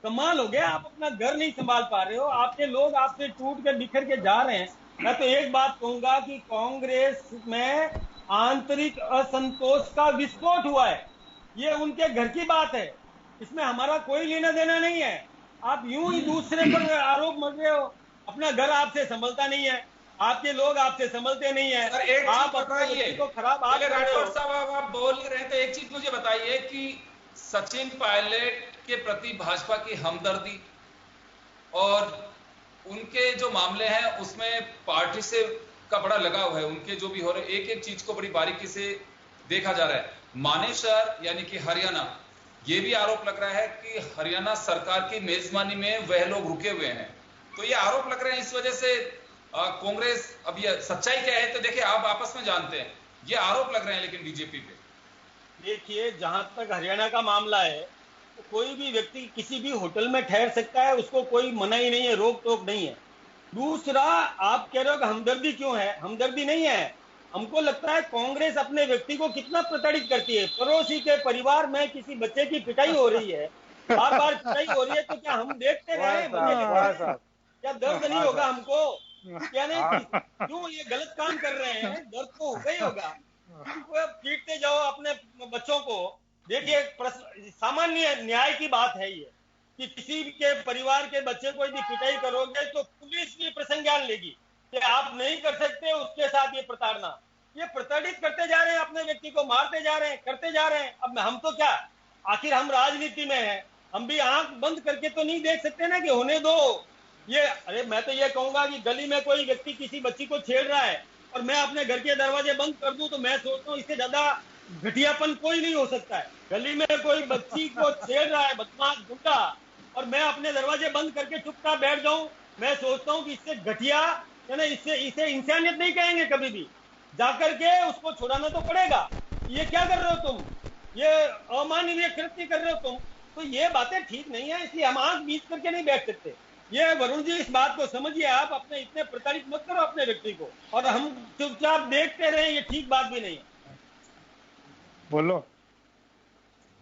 कमाल हो गया, आप अपना घर नहीं संभाल पा रहे हो, आपके लोग आपसे टूट के बिखर के जा रहे हैं। मैं तो एक बात कहूंगा कि कांग्रेस में आंतरिक असंतोष का विस्फोट हुआ है, ये उनके घर की बात है, इसमें हमारा कोई लेना देना नहीं है। आप यूं ही दूसरे पर आरोप मर रहे हो, अपना घर आपसे संभलता नहीं है, आपके लोग आपसे संभलते नहीं है। सर एक आप चीज बताइए, को खराब आप राठौर साहब आप बोल रहे हैं तो एक चीज मुझे बताइए कि सचिन पायलट के प्रति भाजपा की हमदर्दी और उनके जो मामले हैं उसमें पार्टी से का बड़ा लगाव है, उनके जो भी हो रहे एक एक चीज को बड़ी बारीकी से देखा जा रहा है। मानेसर यानी कि हरियाणा, ये भी आरोप लग रहा है कि हरियाणा सरकार की मेजबानी में वह लोग रुके हुए हैं, तो ये आरोप लग रहे हैं इस वजह से कांग्रेस, अब ये सच्चाई क्या है तो देखिए आप आपस में जानते हैं, ये आरोप लग रहे हैं लेकिन बीजेपी पे। देखिए जहां तक हरियाणा का मामला है तो कोई भी व्यक्ति किसी भी होटल में ठहर सकता है, उसको कोई मनाही नहीं है, रोक टोक नहीं है। दूसरा, आप कह रहे हो कि हमदर्दी क्यों है, हमदर्दी नहीं है। हमको लगता है कांग्रेस अपने व्यक्ति को कितना प्रताड़ित करती है। पड़ोसी के परिवार में किसी बच्चे की पिटाई हो रही है, बार बार पिटाई हो रही है, तो क्या हम देखते रहे? क्या दर्द नहीं होगा हमको? क्या नहीं, क्यों ये गलत काम कर रहे हैं, दर्द तो होगा ही होगा। पीटते जाओ अपने बच्चों को। देखिए सामान्य न्याय की बात है ये कि किसी के परिवार के बच्चे को यदि पिटाई करोगे तो पुलिस भी प्रसंज्ञान लेगी कि आप नहीं कर सकते उसके साथ ये प्रताड़ना। ये प्रताड़ित करते जा रहे हैं, अपने व्यक्ति को मारते जा रहे हैं, करते जा रहे हैं। अब हम तो क्या, आखिर हम राजनीति में हैं, हम भी आंख बंद करके तो नहीं देख सकते ना कि होने दो ये। अरे मैं तो ये कहूंगा कि गली में कोई व्यक्ति किसी बच्ची को छेड़ रहा है और मैं अपने घर के दरवाजे बंद कर दूं तो मैं सोचता हूँ इससे ज्यादा घटियापन कोई नहीं हो सकता है। गली में कोई बच्ची को छेड़ रहा है बदमाश गुंडा और मैं अपने दरवाजे बंद करके चुपचाप बैठ जाऊं, मैं सोचता हूं कि इससे घटिया यानी इसे इंसानियत नहीं कहेंगे कभी भी। जाकर के उसको छुड़ाना तो पड़ेगा। ये क्या कर रहे हो तुम, ये अमानवीय कृत्य कर रहे हो तुम, तो ये बातें ठीक नहीं है, इसलिए हम आंख बीच करके नहीं बैठ सकते। ये वरुण जी इस बात को समझिए, आप अपने इतने प्रताड़ित मत करो अपने व्यक्ति को और हम चुपचाप देखते रहे, ये ठीक बात भी नहीं है। बोलो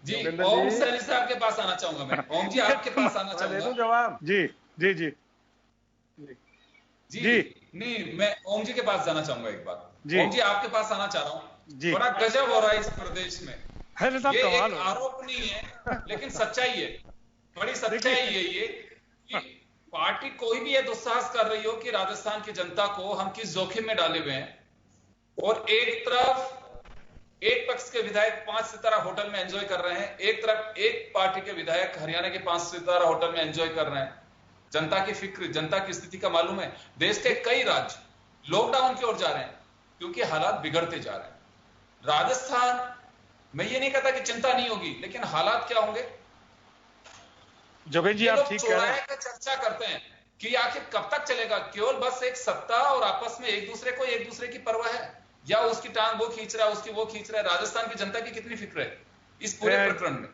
जी। ओम सैनी साहब के पास आना चाहूंगा मैं। ओम जी आपके पास आना चाहूंगा। जवाब जी जी जी जी नहीं, मैं ओम जी के पास जाना चाहूंगा एक बार। ओम जी आपके पास आना चाह रहा हूँ। बड़ा गजब हो रहा है इस प्रदेश में। ये एक आरोप नहीं है लेकिन सच्चाई है, बड़ी सच्चाई है ये कि पार्टी कोई भी ये दुस्साहस कर रही हो कि राजस्थान की जनता को हम किस जोखिम में डाले हुए हैं। और एक तरफ एक पक्ष के विधायक 5 सितारा होटल में एंजॉय कर रहे हैं, एक तरफ एक पार्टी के विधायक हरियाणा के 5 सितारा होटल में एंजॉय कर रहे हैं। जनता की फिक्र, जनता की स्थिति का मालूम है। देश के कई राज्य लॉकडाउन की ओर जा रहे हैं क्योंकि हालात बिगड़ते जा रहे हैं। राजस्थान, मैं ये नहीं कहता कि चिंता नहीं होगी, लेकिन हालात क्या होंगे? जोगेन जी आप ठीक कह रहे हैं। चर्चा करते हैं कि आखिर कब तक चलेगा? केवल बस एक सत्ता और आपस में एक दूसरे की परवाह है, या उसकी टांग वो खींच रहा है, उसकी वो खींच रहा है? राजस्थान की जनता की कितनी फिक्र है इस पूरे प्रकरण में?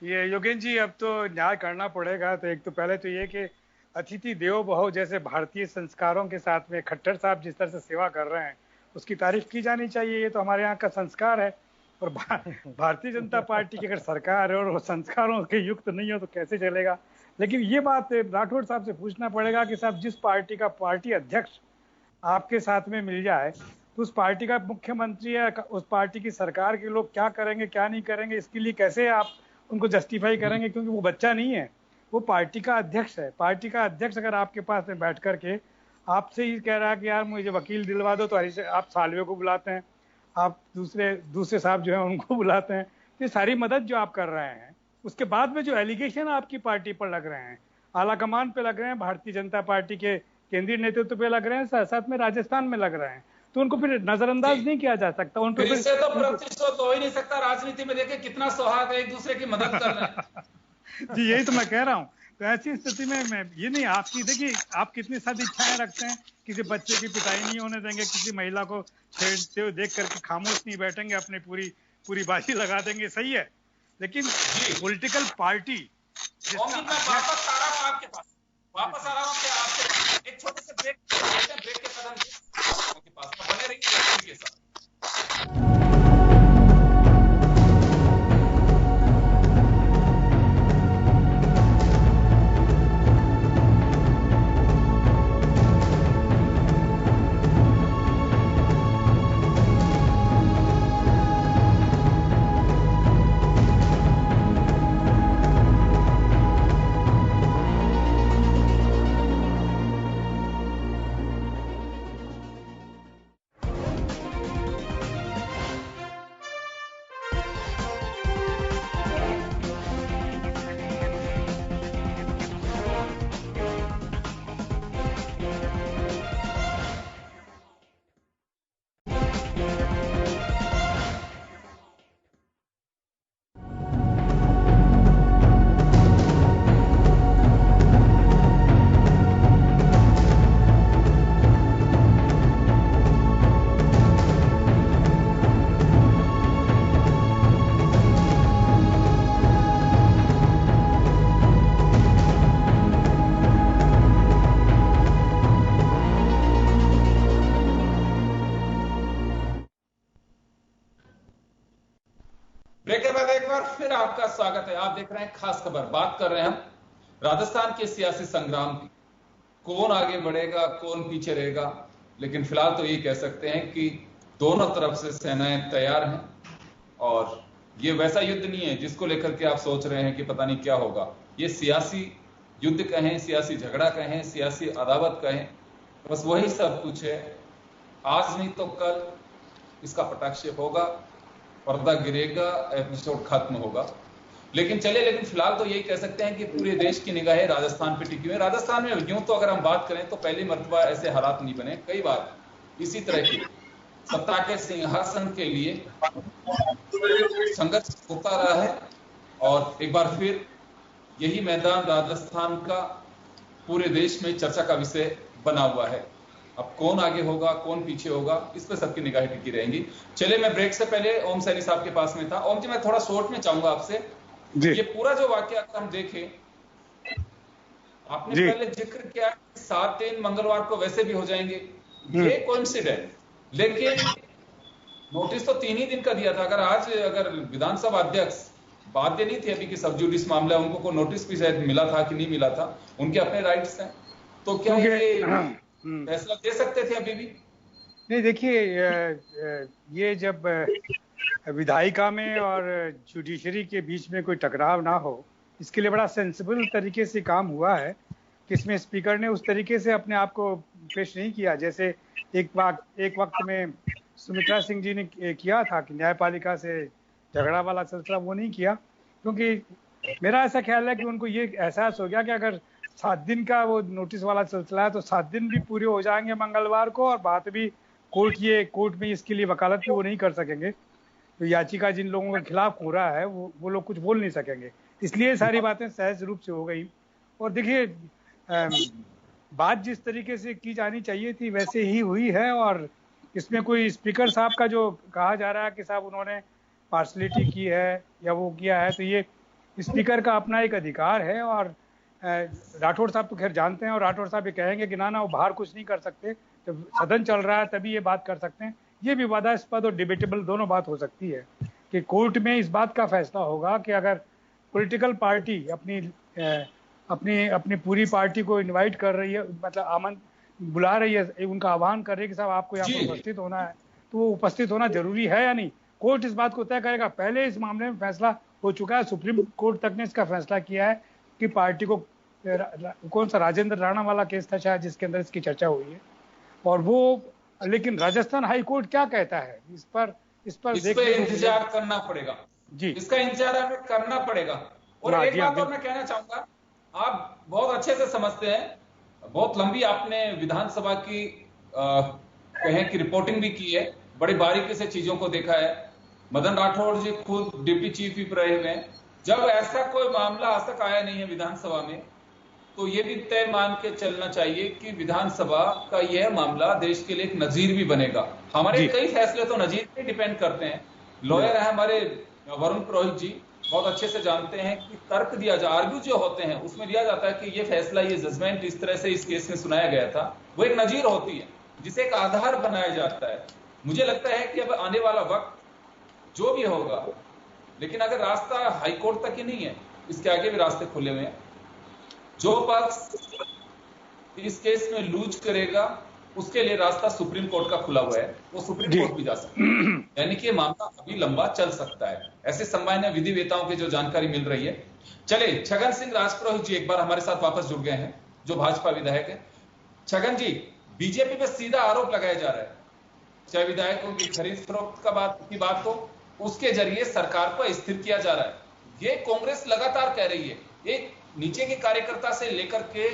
ये योगेन जी अब तो न्याय करना पड़ेगा। तो एक तो पहले तो ये कि अतिथि देवो भव जैसे भारतीय संस्कारों के साथ में खट्टर साहब जिस तरह से सेवा कर रहे हैं उसकी तारीफ की जानी चाहिए। ये तो हमारे यहाँ का संस्कार है। और भारतीय जनता पार्टी की अगर सरकार है और वो संस्कारों के युक्त नहीं हो तो कैसे चलेगा? लेकिन ये बात राठौड़ साहब से पूछना पड़ेगा कि साहब जिस पार्टी का पार्टी अध्यक्ष आपके साथ में मिल जाए तो उस पार्टी का मुख्यमंत्री या उस पार्टी की सरकार के लोग क्या करेंगे क्या नहीं करेंगे, इसके लिए कैसे आप उनको जस्टिफाई करेंगे? क्योंकि वो बच्चा नहीं है, वो पार्टी का अध्यक्ष है। पार्टी का अध्यक्ष अगर आपके पास में बैठ करके आपसे ही कह रहा है कि यार मुझे वकील दिलवा दो, तो आप सालवे को बुलाते हैं, आप दूसरे साहब जो है उनको बुलाते हैं। ये सारी मदद जो आप कर रहे हैं, उसके बाद में जो एलिगेशन आपकी पार्टी पर लग रहे हैं, आला कमान पे लग रहे हैं, भारतीय जनता पार्टी के केंद्रीय नेतृत्व पे लग रहे हैं, साथ साथ में राजस्थान में लग रहे हैं, तो उनको फिर नजरअंदाज नहीं किया जा सकता। उनको फिर इससे तो प्रतिशत हो ही नहीं सकता। राजनीति में देखिए कितना सौहार्द है, एक दूसरे की मदद कर रहे हैं। जी यही तो मैं कह रहा हूँ। तो ऐसी स्थिति में मैं ये नहीं, आपकी देखिए आप कितनी सारी इच्छाएं रखते हैं, किसी बच्चे की पिटाई नहीं होने देंगे, किसी महिला को छेड़ते हुए देख करके खामोश नहीं बैठेंगे, अपनी पूरी बाजी लगा देंगे, सही है। लेकिन पॉलिटिकल पार्टी वापस आ रहा हूँ आपके पास, एक छोटे से ब्रेक के कदम आपके पास बने रहिए के साथ। आपका स्वागत है। आप देख रहे हैं खास खबर। बात कर रहे हैं हम राजस्थान के सियासी संग्राम की। कौन आगे बढ़ेगा, कौन पीछे रहेगा, लेकिन फिलहाल तो ये कह सकते हैं कि दोनों तरफ से सेनाएं तैयार हैं और ये वैसा युद्ध नहीं है जिसको लेकर के आप सोच रहे हैं कि पता नहीं क्या होगा। ये सियासी युद्ध कहें, सियासी झगड़ा कहें, सियासी अदावत कहें, बस वही सब कुछ है। आज नहीं तो कल इसका पटाक्षेप होगा, पर्दा गिरेगा, एपिसोड खत्म होगा। लेकिन फिलहाल तो यही कह सकते हैं कि पूरे देश की निगाहें राजस्थान पे टिकी हुई है। राजस्थान में यूं तो अगर हम बात करें तो पहली मर्तबा ऐसे हालात नहीं बने, कई बार इसी तरह की सत्ता के सिंहासन के लिए संघर्ष होता रहा है और एक बार फिर यही मैदान राजस्थान का पूरे देश में चर्चा का विषय बना हुआ है। अब कौन आगे होगा, कौन पीछे होगा, इस पर सबकी निगाहें टिकी रहेंगी। चलिए, मैं ब्रेक से पहले ओम सैनी साहब के पास में था। ओम जी, मैं थोड़ा शॉर्ट में चाहूंगा आपसे, ये पूरा जो वाकया अगर हम देखें, आपने पहले जिक्र किया 7 दिन मंगलवार को वैसे भी हो जाएंगे, ये कोइंसिडेंट, लेकिन नोटिस तो 3 ही दिन का दिया था। अगर विधानसभा अध्यक्ष बाध्य नहीं थे अभी की सब जुडिस मामला, उनको को नोटिस भी शायद मिला था कि नहीं मिला था, उनके अपने राइट्स हैं, तो क्या ये फैसला दे सकते थे अभी भी? नहीं, देखिए, ये जब विधायिका में और जुडिशरी के बीच में कोई टकराव ना हो, इसके लिए बड़ा सेंसिबल तरीके से काम हुआ है कि इसमें स्पीकर ने उस तरीके से अपने आप को पेश नहीं किया जैसे एक वक्त में सुमित्रा सिंह जी ने किया था कि न्यायपालिका से झगड़ा वाला सिलसिला वो नहीं किया, क्योंकि मेरा ऐसा ख्याल है कि उनको ये एहसास हो गया कि अगर 7 दिन का वो नोटिस वाला सिलसिला है तो 7 दिन भी पूरे हो जाएंगे मंगलवार को, और बात भी कोर्ट में इसके लिए वकालत भी वो नहीं कर सकेंगे। तो याचिका जिन लोगों के खिलाफ हो रहा है वो लोग कुछ बोल नहीं सकेंगे, इसलिए सारी बातें सहज रूप से हो गई। और देखिए, बात जिस तरीके से की जानी चाहिए थी वैसे ही हुई है, और इसमें कोई स्पीकर साहब का जो कहा जा रहा है कि साहब उन्होंने पार्शलिटी की है या वो किया है, तो ये स्पीकर का अपना एक अधिकार है। और राठौड़ साहब तो खैर जानते हैं, और राठौड़ साहब ये कहेंगे कि ना वो बाहर कुछ नहीं कर सकते, जब सदन चल रहा है तभी ये बात कर सकते हैं। ये विवादास्पद और डिबेटेबल दोनों बात हो सकती है कि कोर्ट में इस बात का फैसला होगा कि अगर पॉलिटिकल पार्टी अपनी पूरी पार्टी को इनवाइट कर रही है, मतलब बुला रही है, उनका आह्वान कर रही है कि साहब आपको यहाँ पर उपस्थित होना है, तो वो उपस्थित होना जरूरी है या नहीं, कोर्ट इस बात को तय करेगा। पहले इस मामले में फैसला हो चुका है, सुप्रीम कोर्ट तक ने इसका फैसला किया है कि पार्टी को कौन सा राजेंद्र राणा वाला केस था शायद जिसके अंदर इसकी चर्चा हुई है, और वो, लेकिन राजस्थान हाई कोर्ट क्या कहता है इस पर इंतजार करना पड़ेगा जी, इसका इंतजार हमें करना पड़ेगा। और एक बात और मैं कहना चाहूंगा, आप बहुत अच्छे से समझते हैं, बहुत लंबी आपने विधानसभा की कहें कि रिपोर्टिंग भी की है, बड़ी बारीकी से चीजों को देखा है। मदन राठौड़ जी खुद डिप्टी चीफ व्हिप रहे हुए हैं। जब ऐसा कोई मामला आज तक आया नहीं है विधानसभा में, तो ये भी तय मान के चलना चाहिए कि विधानसभा का यह मामला देश के लिए एक नजीर भी बनेगा। हमारे कई फैसले तो नजीर पे डिपेंड करते हैं। लॉयर है हमारे वरुण पुरोहित जी, बहुत अच्छे से जानते हैं कि तर्क दिया जाए, आर्ग्यू जो होते हैं उसमें दिया जाता है कि ये फैसला, ये जजमेंट इस तरह से इस केस में सुनाया गया था, वो एक नजीर होती है जिसे एक आधार बनाया जाता है। मुझे लगता है कि अब आने वाला वक्त जो भी होगा, लेकिन अगर रास्ता हाईकोर्ट तक ही नहीं है, इसके आगे भी रास्ते खुले हुए हैं। जो पक्ष इस केस में लूज करेगा उसके लिए रास्ता सुप्रीम कोर्ट का खुला हुआ है, वो सुप्रीम कोर्ट भी जा सकता है, यानी कि मामला अभी लंबा चल सकता है। ऐसे संभावना विधिवेताओं की जो जानकारी मिल रही है। चले, छगन सिंह राजपुरोहित जी एक बार हमारे साथ वापस जुड़ गए हैं, जो भाजपा विधायक है। छगन जी, बीजेपी पे सीधा आरोप लगाया जा रहा है, चाहे विधायकों की खरीद फरोख्त की बात हो, उसके जरिए सरकार को अस्थिर किया जा रहा है। ये कांग्रेस लगातार कह रही है, एक नीचे के कार्यकर्ता से लेकर के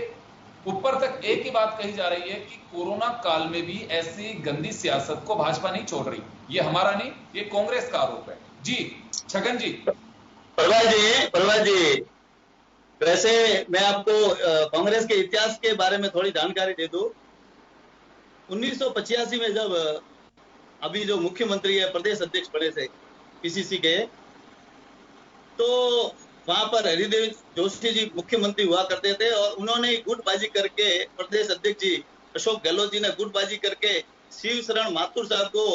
ऊपर तक एक ही बात कही जा रही है कि कोरोना काल में भी ऐसी गंदी सियासत को भाजपा नहीं छोड़ रही। ये हमारा नहीं, ये कांग्रेस का आरोप है। जी छगन जी। प्रहलाद जी, वैसे मैं आपको कांग्रेस के इतिहास के बारे में थोड़ी जानकारी दे दूं। 1985 में जब अभी जो मुख्यमंत्री है प्रदेश अध्यक्ष बने थे पीसीसी के, तो वहां पर हरिदेव जोशी जी मुख्यमंत्री हुआ करते थे, और उन्होंने गुटबाजी करके, प्रदेश अध्यक्ष जी अशोक गहलोत जी ने गुटबाजी करके शिव शरण माथुर साहब को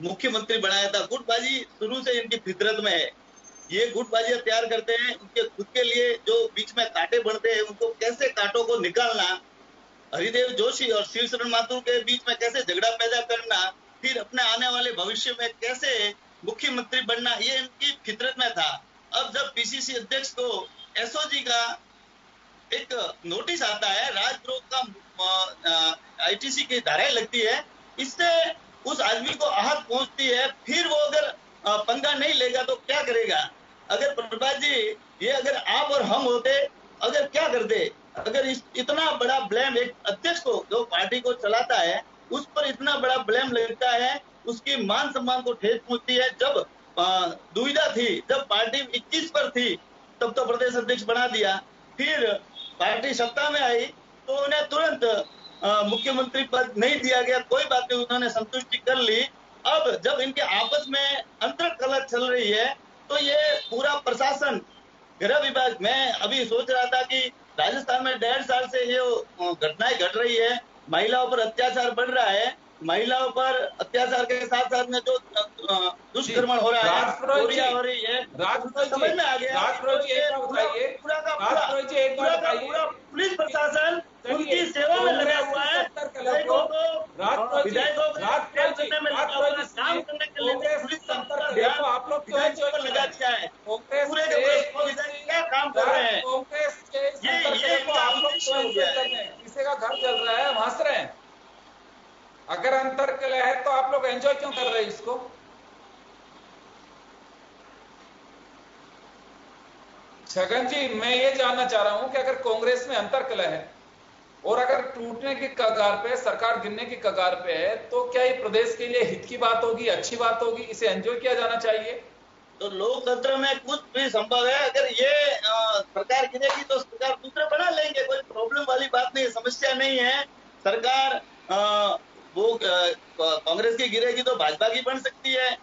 मुख्यमंत्री बनाया था। गुटबाजी शुरू से इनकी फितरत में है, ये गुटबाजियां तैयार करते हैं, उनके खुद के लिए जो बीच में कांटे बनते हैं, उनको कैसे कांटों को निकालना, हरिदेव जोशी और शिवशरण माथुर के बीच में कैसे झगड़ा पैदा करना, फिर अपने आने वाले भविष्य में कैसे मुख्यमंत्री बनना, ये इनकी फितरत में था। अब जब पीसीसी अध्यक्ष को एसओजी का एक नोटिस आता है, राजद्रोह का आईटीसी की धाराएं लगती है, इससे उस आदमी को आहत पहुंचती है। फिर वो अगर पंगा नहीं लेगा तो क्या करेगा? अगर प्रभात जी, ये अगर आप और हम होते, अगर क्या करते? अगर इतना बड़ा ब्लेम एक अध्यक्ष को, जो पार्टी को चलाता है, उस पर इतना बड़ा ब्लेम लगता है, उसकी मान सम्मान को ठेस पहुंचती है। जब दुविधा थी, जब पार्टी 21 पर थी, तब तो प्रदेश अध्यक्ष बना दिया। फिर पार्टी सत्ता में आई तो उन्हें तुरंत मुख्यमंत्री पद नहीं दिया गया, कोई बात नहीं, उन्होंने संतुष्टि कर ली। अब जब इनके आपस में अंतर्कलह चल रही है तो ये पूरा प्रशासन, गृह विभाग, मैं अभी सोच रहा था कि राजस्थान में 1.5 साल से ये घटनाएं घट रही है, महिलाओं पर अत्याचार बढ़ रहा है, महिलाओं पर अत्याचार के साथ साथ में जो दुष्कर्म हो रहा है, चोरियां हो रही है, समझ में आ गया। पूरा पुलिस प्रशासन उनकी सेवा में लगा हुआ है, विधायकों को काम करने के लिए पुलिस आप लोग विधायकों पर लगा दिया है। पूरे क्या काम कर रहे हैं? किसी का घर चल रहा है, हंस रहे हैं। अगर अंतर्कलह है तो आप लोग एंजॉय क्यों कर रहे हैं इसको? छगन जी, मैं ये जानना चाह रहा हूं कि अगर कांग्रेस में अंतर्कलह है और अगर टूटने की कगार पे, सरकार गिरने की कगार पे है, तो क्या ये प्रदेश के लिए हित की बात होगी, अच्छी बात होगी, इसे एंजॉय किया जाना चाहिए? तो लोकतंत्र में कुछ भी संभव है। अगर ये सरकार गिरेगी तो सरकार दूसरे बना लेंगे, कोई प्रॉब्लम वाली बात नहीं है, समस्या नहीं है। सरकार वो कांग्रेस की गिरेगी तो भाजपा की बन सकती है,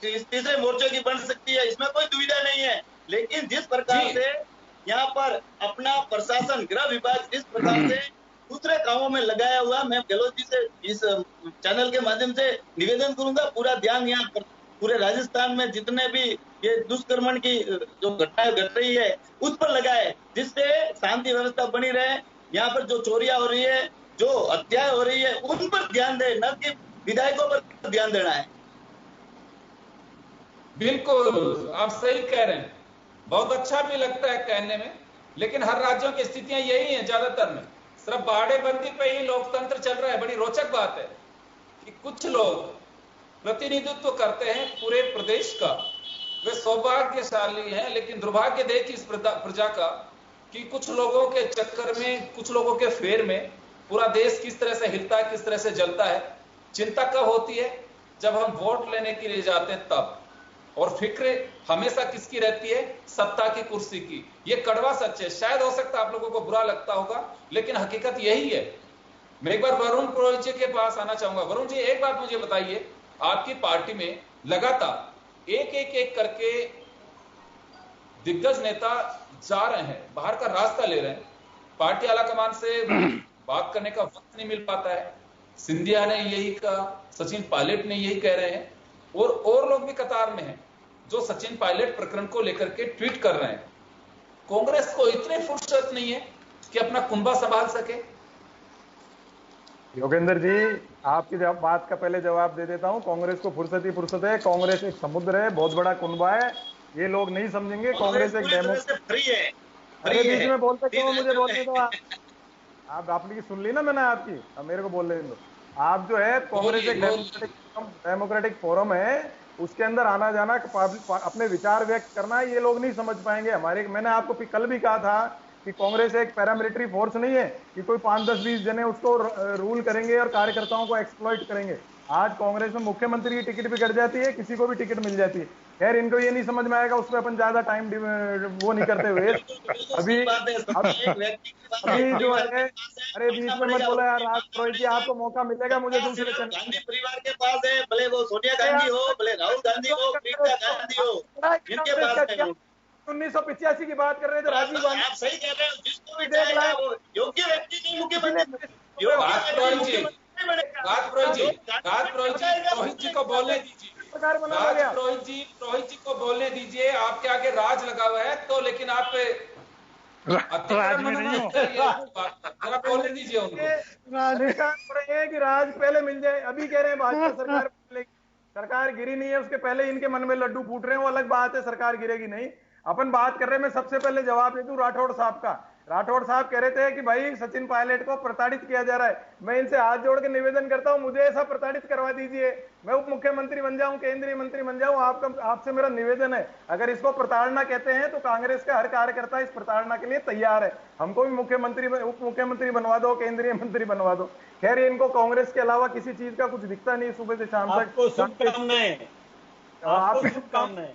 तीसरे मोर्चे की बन सकती है, इसमें कोई दुविधा नहीं है। लेकिन जिस प्रकार से यहाँ पर अपना प्रशासन, गृह विभाग जिस प्रकार से दूसरे कामों में लगाया हुआ, मैं गहलोत जी से इस चैनल के माध्यम से निवेदन करूंगा, पूरा ध्यान यहाँ पर पूरे राजस्थान में जितने भी ये दुष्कर्म की जो घटनाएं घट रही है उस पर लगाए, जिससे शांति व्यवस्था बनी रहे। यहाँ पर जो चोरियां हो रही है, जो हत्याएं हो रही है, उन पर ध्यान दे, न कि विधायकों पर ध्यान देना है। बिल्कुल, आप सही कह रहे हैं, बहुत अच्छा भी लगता है कहने में, लेकिन हर राज्यों की स्थितियां यही हैं। ज्यादातर में सिर्फ बाड़ेबंदी पे ही लोकतंत्र चल रहा है। बड़ी रोचक बात है कि कुछ लोग प्रतिनिधित्व करते हैं पूरे प्रदेश का, वे सौभाग्यशाली हैं, लेकिन दुर्भाग्य देखिए इस प्रजा का कि कुछ लोगों के चक्कर में, कुछ लोगों के फेर में पूरा देश किस तरह से हिलता है, किस तरह से जलता है। चिंता कब होती है? जब हम वोट लेने के लिए जाते हैं तब। और फिक्र हमेशा किसकी रहती है? सत्ता की कुर्सी की। ये कड़वा सच है, शायद हो सकता है आप लोगों को बुरा लगता होगा, लेकिन हकीकत यही है। मैं एक बार वरुण पुरोहित जी के पास आना चाहूंगा। वरुण जी, एक बात मुझे बताइए, आपकी पार्टी में लगातार एक करके दिग्गज नेता जा रहे हैं, बाहर का रास्ता ले रहे हैं, पार्टी आलाकमान से बात करने का वक्त नहीं मिल पाता है। सिंधिया ने यही कहा, सचिन पायलट ने यही कह रहे हैं, और लोग भी कतार में हैं जो सचिन पायलट प्रकरण को लेकर के ट्वीट कर रहे हैं। कांग्रेस को इतनी फुर्सत नहीं है कि अपना कुंभा संभाल सके। योगेंद्र जी, आपकी बात का पहले जवाब दे देता हूं। कांग्रेस को फुर्सत ही फुर्सत है। कांग्रेस एक समुद्र है, बहुत बड़ा कुंभा है, ये लोग नहीं समझेंगे। कांग्रेस एक डेमोक्रेसी है। अरे बीच में बोलते क्यों? मुझे बोलते तो आप आपने सुन ली ना मैंने आपकी, अब मेरे को बोल रहे हैं। आप जो है, कांग्रेस एक डेमोक्रेटिक फोरम है, उसके अंदर आना जाना, अपने विचार व्यक्त करना, ये लोग नहीं समझ पाएंगे हमारे। मैंने आपको कल भी कहा था कि कांग्रेस एक पैरामिलिट्री फोर्स नहीं है कि कोई 5, 10, 20 जने उसको रूल करेंगे और कार्यकर्ताओं को एक्सप्लॉइट करेंगे। आज कांग्रेस में मुख्यमंत्री की टिकट भी कट जाती है, किसी को भी टिकट मिल जाती है। खैर, इनको ये नहीं समझ में आएगा, उस पर अपन ज्यादा टाइम वो नहीं करते हुए अभी जो है, अरे बीच में मत बोला यार रोहित जी, आपको मौका मिलेगा मुझे दूसरे गांधी परिवार के पास है, भले वो सोनिया गांधी हो, भले राहुल गांधी हो, प्रियंका गांधी हो, इनके पास है। 1985 की बात कर रहे थे राजीव गांधी। आप सही कह रहे हो, जिसको भी देख वो योग्य व्यक्ति नहीं मुख्यमंत्री। रोहित जी को बोलने दीजिए। रोहित जी को बोलने दीजिए। आप क्या नहीं हूँ। आप बोलने दीजिए उनको। कि राज पहले मिल जाए, अभी कह रहे हैं भाजपा सरकार मिलेगी। सरकार गिरी नहीं है, उसके पहले इनके मन में लड्डू फूट रहे हैं, वो अलग बात है, सरकार गिरेगी नहीं। अपन बात कर रहे हैं, मैं सबसे पहले जवाब दे दूं राठौड़ साहब का। राठौड़ साहब कह रहे थे कि भाई सचिन पायलट को प्रताड़ित किया जा रहा है। मैं इनसे हाथ जोड़ के निवेदन करता हूं, मुझे ऐसा प्रताड़ित करवा दीजिए, मैं उप मुख्यमंत्री बन जाऊं, केंद्रीय मंत्री बन जाऊं। आपसे मेरा निवेदन है, अगर इसको प्रताड़ना कहते हैं तो कांग्रेस का हर कार्यकर्ता इस प्रताड़ना के लिए तैयार है। हमको भी मुख्यमंत्री, उप मुख्यमंत्री बनवा दो, केंद्रीय मंत्री बनवा दो। खैर इनको कांग्रेस के अलावा किसी चीज का कुछ दिखता नहीं सुबह से शाम तक। आपको शुभकामनाएं।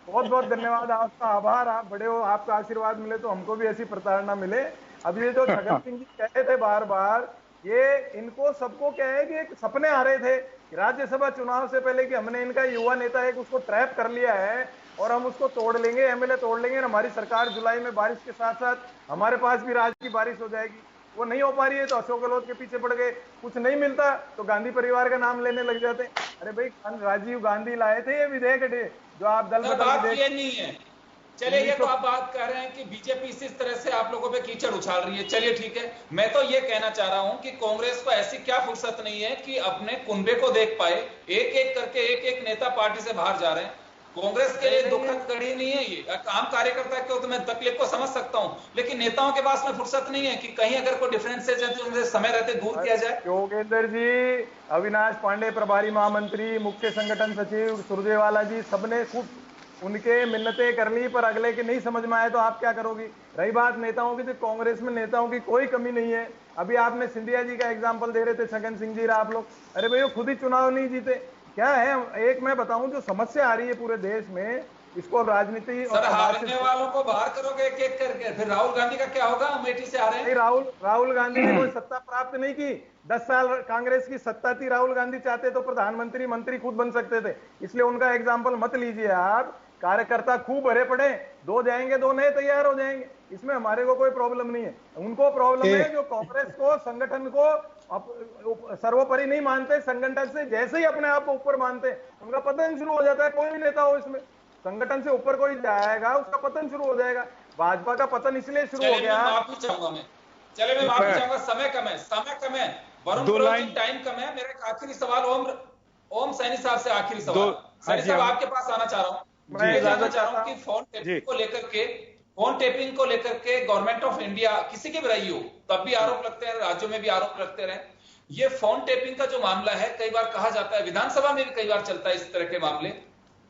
बहुत बहुत धन्यवाद, आपका आभार। आप बड़े हो, आपका आशीर्वाद मिले तो हमको भी ऐसी प्रताड़ना मिले। अब ये जो जगत सिंह जी कह रहे थे बार बार, ये इनको सबको क्या है कि एक सपने आ रहे थे राज्यसभा चुनाव से पहले कि हमने इनका युवा नेता एक उसको ट्रैप कर लिया है और हम उसको तोड़ लेंगे, एमएलए तोड़ लेंगे, हमारी सरकार जुलाई में बारिश के साथ साथ हमारे पास भी राज की बारिश हो जाएगी। वो नहीं हो पा रही है तो अशोक गहलोत के पीछे पड़ गए, कुछ नहीं मिलता तो गांधी परिवार का नाम लेने लग जाते। अरे भाई राजीव गांधी लाए थे ये विधेयक जो आप दल बदल ये नहीं है। चलिए ये तो आप बात कर रहे हैं कि बीजेपी इस तरह से आप लोगों पे कीचड़ उछाल रही है, चलिए ठीक है। मैं तो ये कहना चाह रहा हूं कि कांग्रेस को ऐसी क्या फुर्सत नहीं है कि अपने कुनबे को देख पाए। एक एक करके एक एक नेता पार्टी से बाहर जा रहे हैं। कांग्रेस के लिए दुखद घड़ी नहीं है ये। आम कार्यकर्ता को तो मैं तकलीफ को समझ सकता हूं, लेकिन नेताओं के पास में फुर्सत नहीं है कि कहीं अगर कोई डिफरेंसेस है तो उनसे समय रहते दूर किया जाए। योगेंद्र जी, अविनाश पांडे प्रभारी महामंत्री, मुख्य संगठन सचिव सुरजेवाला जी, सबने खूब उनके मिन्नतें कर ली, पर अगले के नहीं समझ में आए तो आप क्या करोगी। रही बात नेताओं की, तो कांग्रेस में नेताओं की कोई कमी नहीं है। अभी आपने सिंधिया जी का एग्जाम्पल दे रहे थे, छगन सिंह जी आप लोग, अरे भाई वो खुद ही चुनाव नहीं जीते। क्या है, एक मैं बताऊं जो समस्या आ रही है पूरे देश में, इसको राजनीति और हारने वालों को बाहर करोगे एक एक करके, फिर राहुल गांधी का क्या होगा? अमेठी से आ रहे हैं। राहुल गांधी ने कोई सत्ता प्राप्त नहीं की। 10 साल कांग्रेस की सत्ता थी, राहुल गांधी चाहते तो प्रधानमंत्री मंत्री खुद बन सकते थे। इसलिए उनका एग्जाम्पल मत लीजिए आप। कार्यकर्ता खूब भरे पड़े, 2 जाएंगे 2 नए तैयार हो जाएंगे, इसमें हमारे को कोई प्रॉब्लम नहीं है। उनको प्रॉब्लम है जो कांग्रेस को, संगठन को सर्वोपरि नहीं मानते, संगठन से जैसे ही अपने आप को ऊपर मानते उनका पतन शुरू हो जाता है। कोई भी नेता हो इसमें, संगठन से ऊपर कोई जाएगा उसका पतन शुरू हो जाएगा। भाजपा का पतन इसलिए शुरू हो गया। माफी चाहूंगा मैं, चले मैं माफी चाहूंगा, समय कम है, वरुण टाइम कम है। मेरा एक आखिरी सवाल ओम सैनी साहब से, आखिरी सवाल सैनी साहब आपके पास आना चाह रहा हूँ। मैं जानना चाह रहा हूं कि फोन टेपिंग को लेकर के गवर्नमेंट ऑफ इंडिया किसी की भी रही हो तब भी आरोप लगते हैं, राज्यों में भी आरोप लगते रहे। ये फोन टेपिंग का जो मामला है, कई बार कहा जाता है, विधानसभा में भी कई बार चलता है इस तरह के मामले।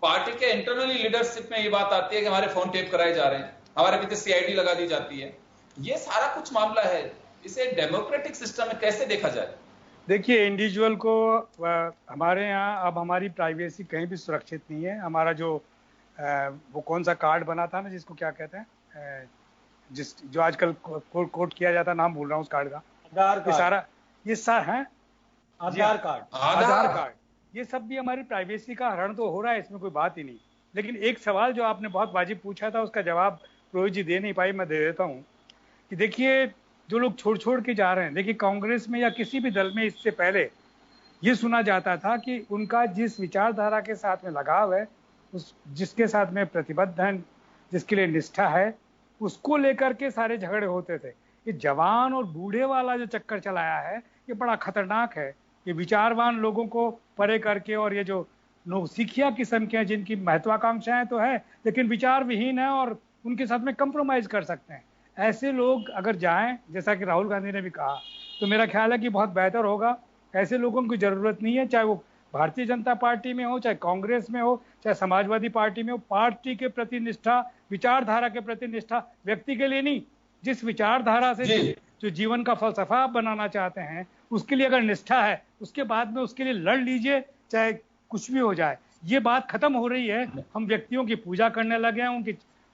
पार्टी के इंटरनली लीडरशिप में ये बात आती है कि हमारे फोन टेप कराए जा रहे हैं, हमारे पीछे सीआईडी लगा दी जाती है। ये सारा कुछ मामला है, इसे डेमोक्रेटिक सिस्टम में कैसे देखा जाए? देखिए, इंडिविजुअल को हमारे यहाँ अब हमारी प्राइवेसी कहीं भी सुरक्षित नहीं है। हमारा जो वो कौन सा कार्ड बना था ना, जिसको क्या कहते हैं, जो आजकल कोट किया जाता है, नाम भूल रहा हूँ उस कार्ड का, ये सारा है आधार कार्ड, ये सब भी हमारी प्राइवेसी का हरण तो हो रहा है, इसमें कोई बात ही नहीं। लेकिन एक सवाल जो आपने बहुत वाजिब पूछा था, उसका जवाब रोहित जी दे नहीं पाई, मैं दे देता हूँ कि देखिए, जो लोग छोड़ के जा रहे हैं, देखिए कांग्रेस में या किसी भी दल में इससे पहले ये सुना जाता था कि उनका जिस विचारधारा के साथ में लगाव है, उस जिसके साथ में प्रतिबद्ध हैं, जिसके लिए निष्ठा है, उसको लेकर के सारे झगड़े होते थे। ये जवान और बूढ़े वाला जो चक्कर चलाया है, ये बड़ा खतरनाक है। ये विचारवान लोगों को परे करके, और ये जो नौसिखिया किस्म के हैं जिनकी महत्वाकांक्षाएं तो है लेकिन विचार विहीन है और उनके साथ में कंप्रोमाइज कर सकते हैं, ऐसे लोग अगर जाएं, जैसा कि राहुल गांधी ने भी कहा, तो मेरा ख्याल है कि बहुत बेहतर होगा। ऐसे लोगों की जरूरत नहीं है, चाहे वो भारतीय जनता पार्टी में हो, चाहे कांग्रेस में हो, चाहे समाजवादी पार्टी में हो। पार्टी के प्रति निष्ठा, विचारधारा के प्रति निष्ठा, व्यक्ति के लिए नहीं, जिस विचारधारा से जो जीवन का फलसफा आप बनाना चाहते हैं, उसके लिए अगर निष्ठा है, उसके बाद में उसके लिए लड़ लीजिए, चाहे कुछ भी हो जाए। ये बात खत्म हो रही है। हम व्यक्तियों की पूजा करने लगे हैं,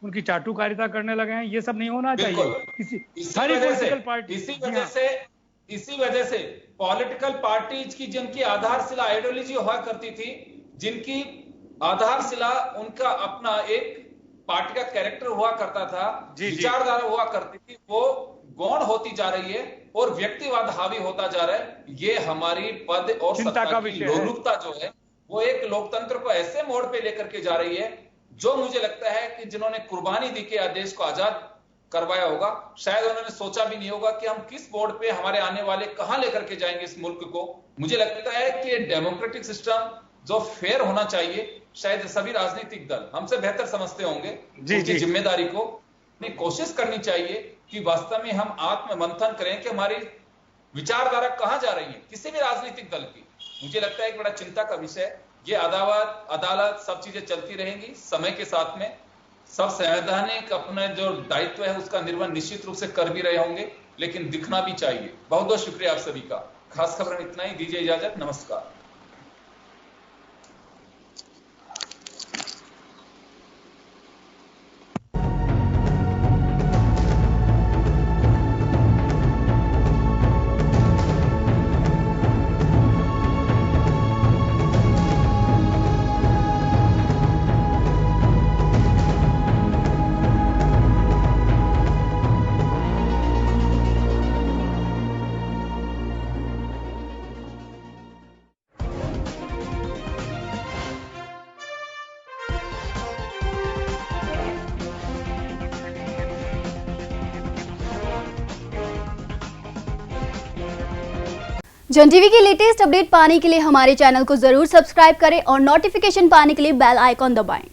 उनकी चाटुकारिता करने लगे हैं। ये सब नहीं होना चाहिए सारी पॉलिटिकल पार्टी। इसी वजह से पॉलिटिकल पार्टीज की जिनकी आधारशिला आइडियोलॉजी हुआ करती थी, जिनकी आधारशिला उनका अपना एक पार्टी का कैरेक्टर हुआ करता था, विचारधारा हुआ करती थी, वो गौण होती जा रही है और व्यक्तिवाद हावी होता जा रहा है। ये हमारी पद और सत्ता की लोलुपता जो है, वो एक लोकतंत्र को ऐसे मोड़ पे लेकर के जा रही है, जो मुझे लगता है कि जिन्होंने कुर्बानी दी के देश को आजाद करवाया होगा। शायद उन्होंने सोचा भी नहीं होगा कि हम किस बोर्ड पे हमारे आने वाले कहां लेकर के जाएंगे इस मुल्क को। मुझे लगता है कि डेमोक्रेटिक सिस्टम जो फेयर होना चाहिए, शायद सभी राजनीतिक दल हमसे बेहतर समझते होंगे। उसकी जिम्मेदारी को कोशिश करनी चाहिए कि वास्तव में हम आत्म मंथन करें कि हमारी विचारधारा कहां जा रही है किसी भी राजनीतिक दल की। मुझे लगता है एक बड़ा चिंता का विषय, ये अदालत सब चीजें चलती रहेंगी, समय के साथ में सब संवैधानिक अपने जो दायित्व है उसका निर्वहन निश्चित रूप से कर भी रहे होंगे, लेकिन दिखना भी चाहिए। बहुत बहुत शुक्रिया आप सभी का। खास खबर में इतना ही, दीजिए इजाजत, नमस्कार। जन टीवी की लेटेस्ट अपडेट पाने के लिए हमारे चैनल को जरूर सब्सक्राइब करें और नोटिफिकेशन पाने के लिए बेल आइकॉन दबाएं।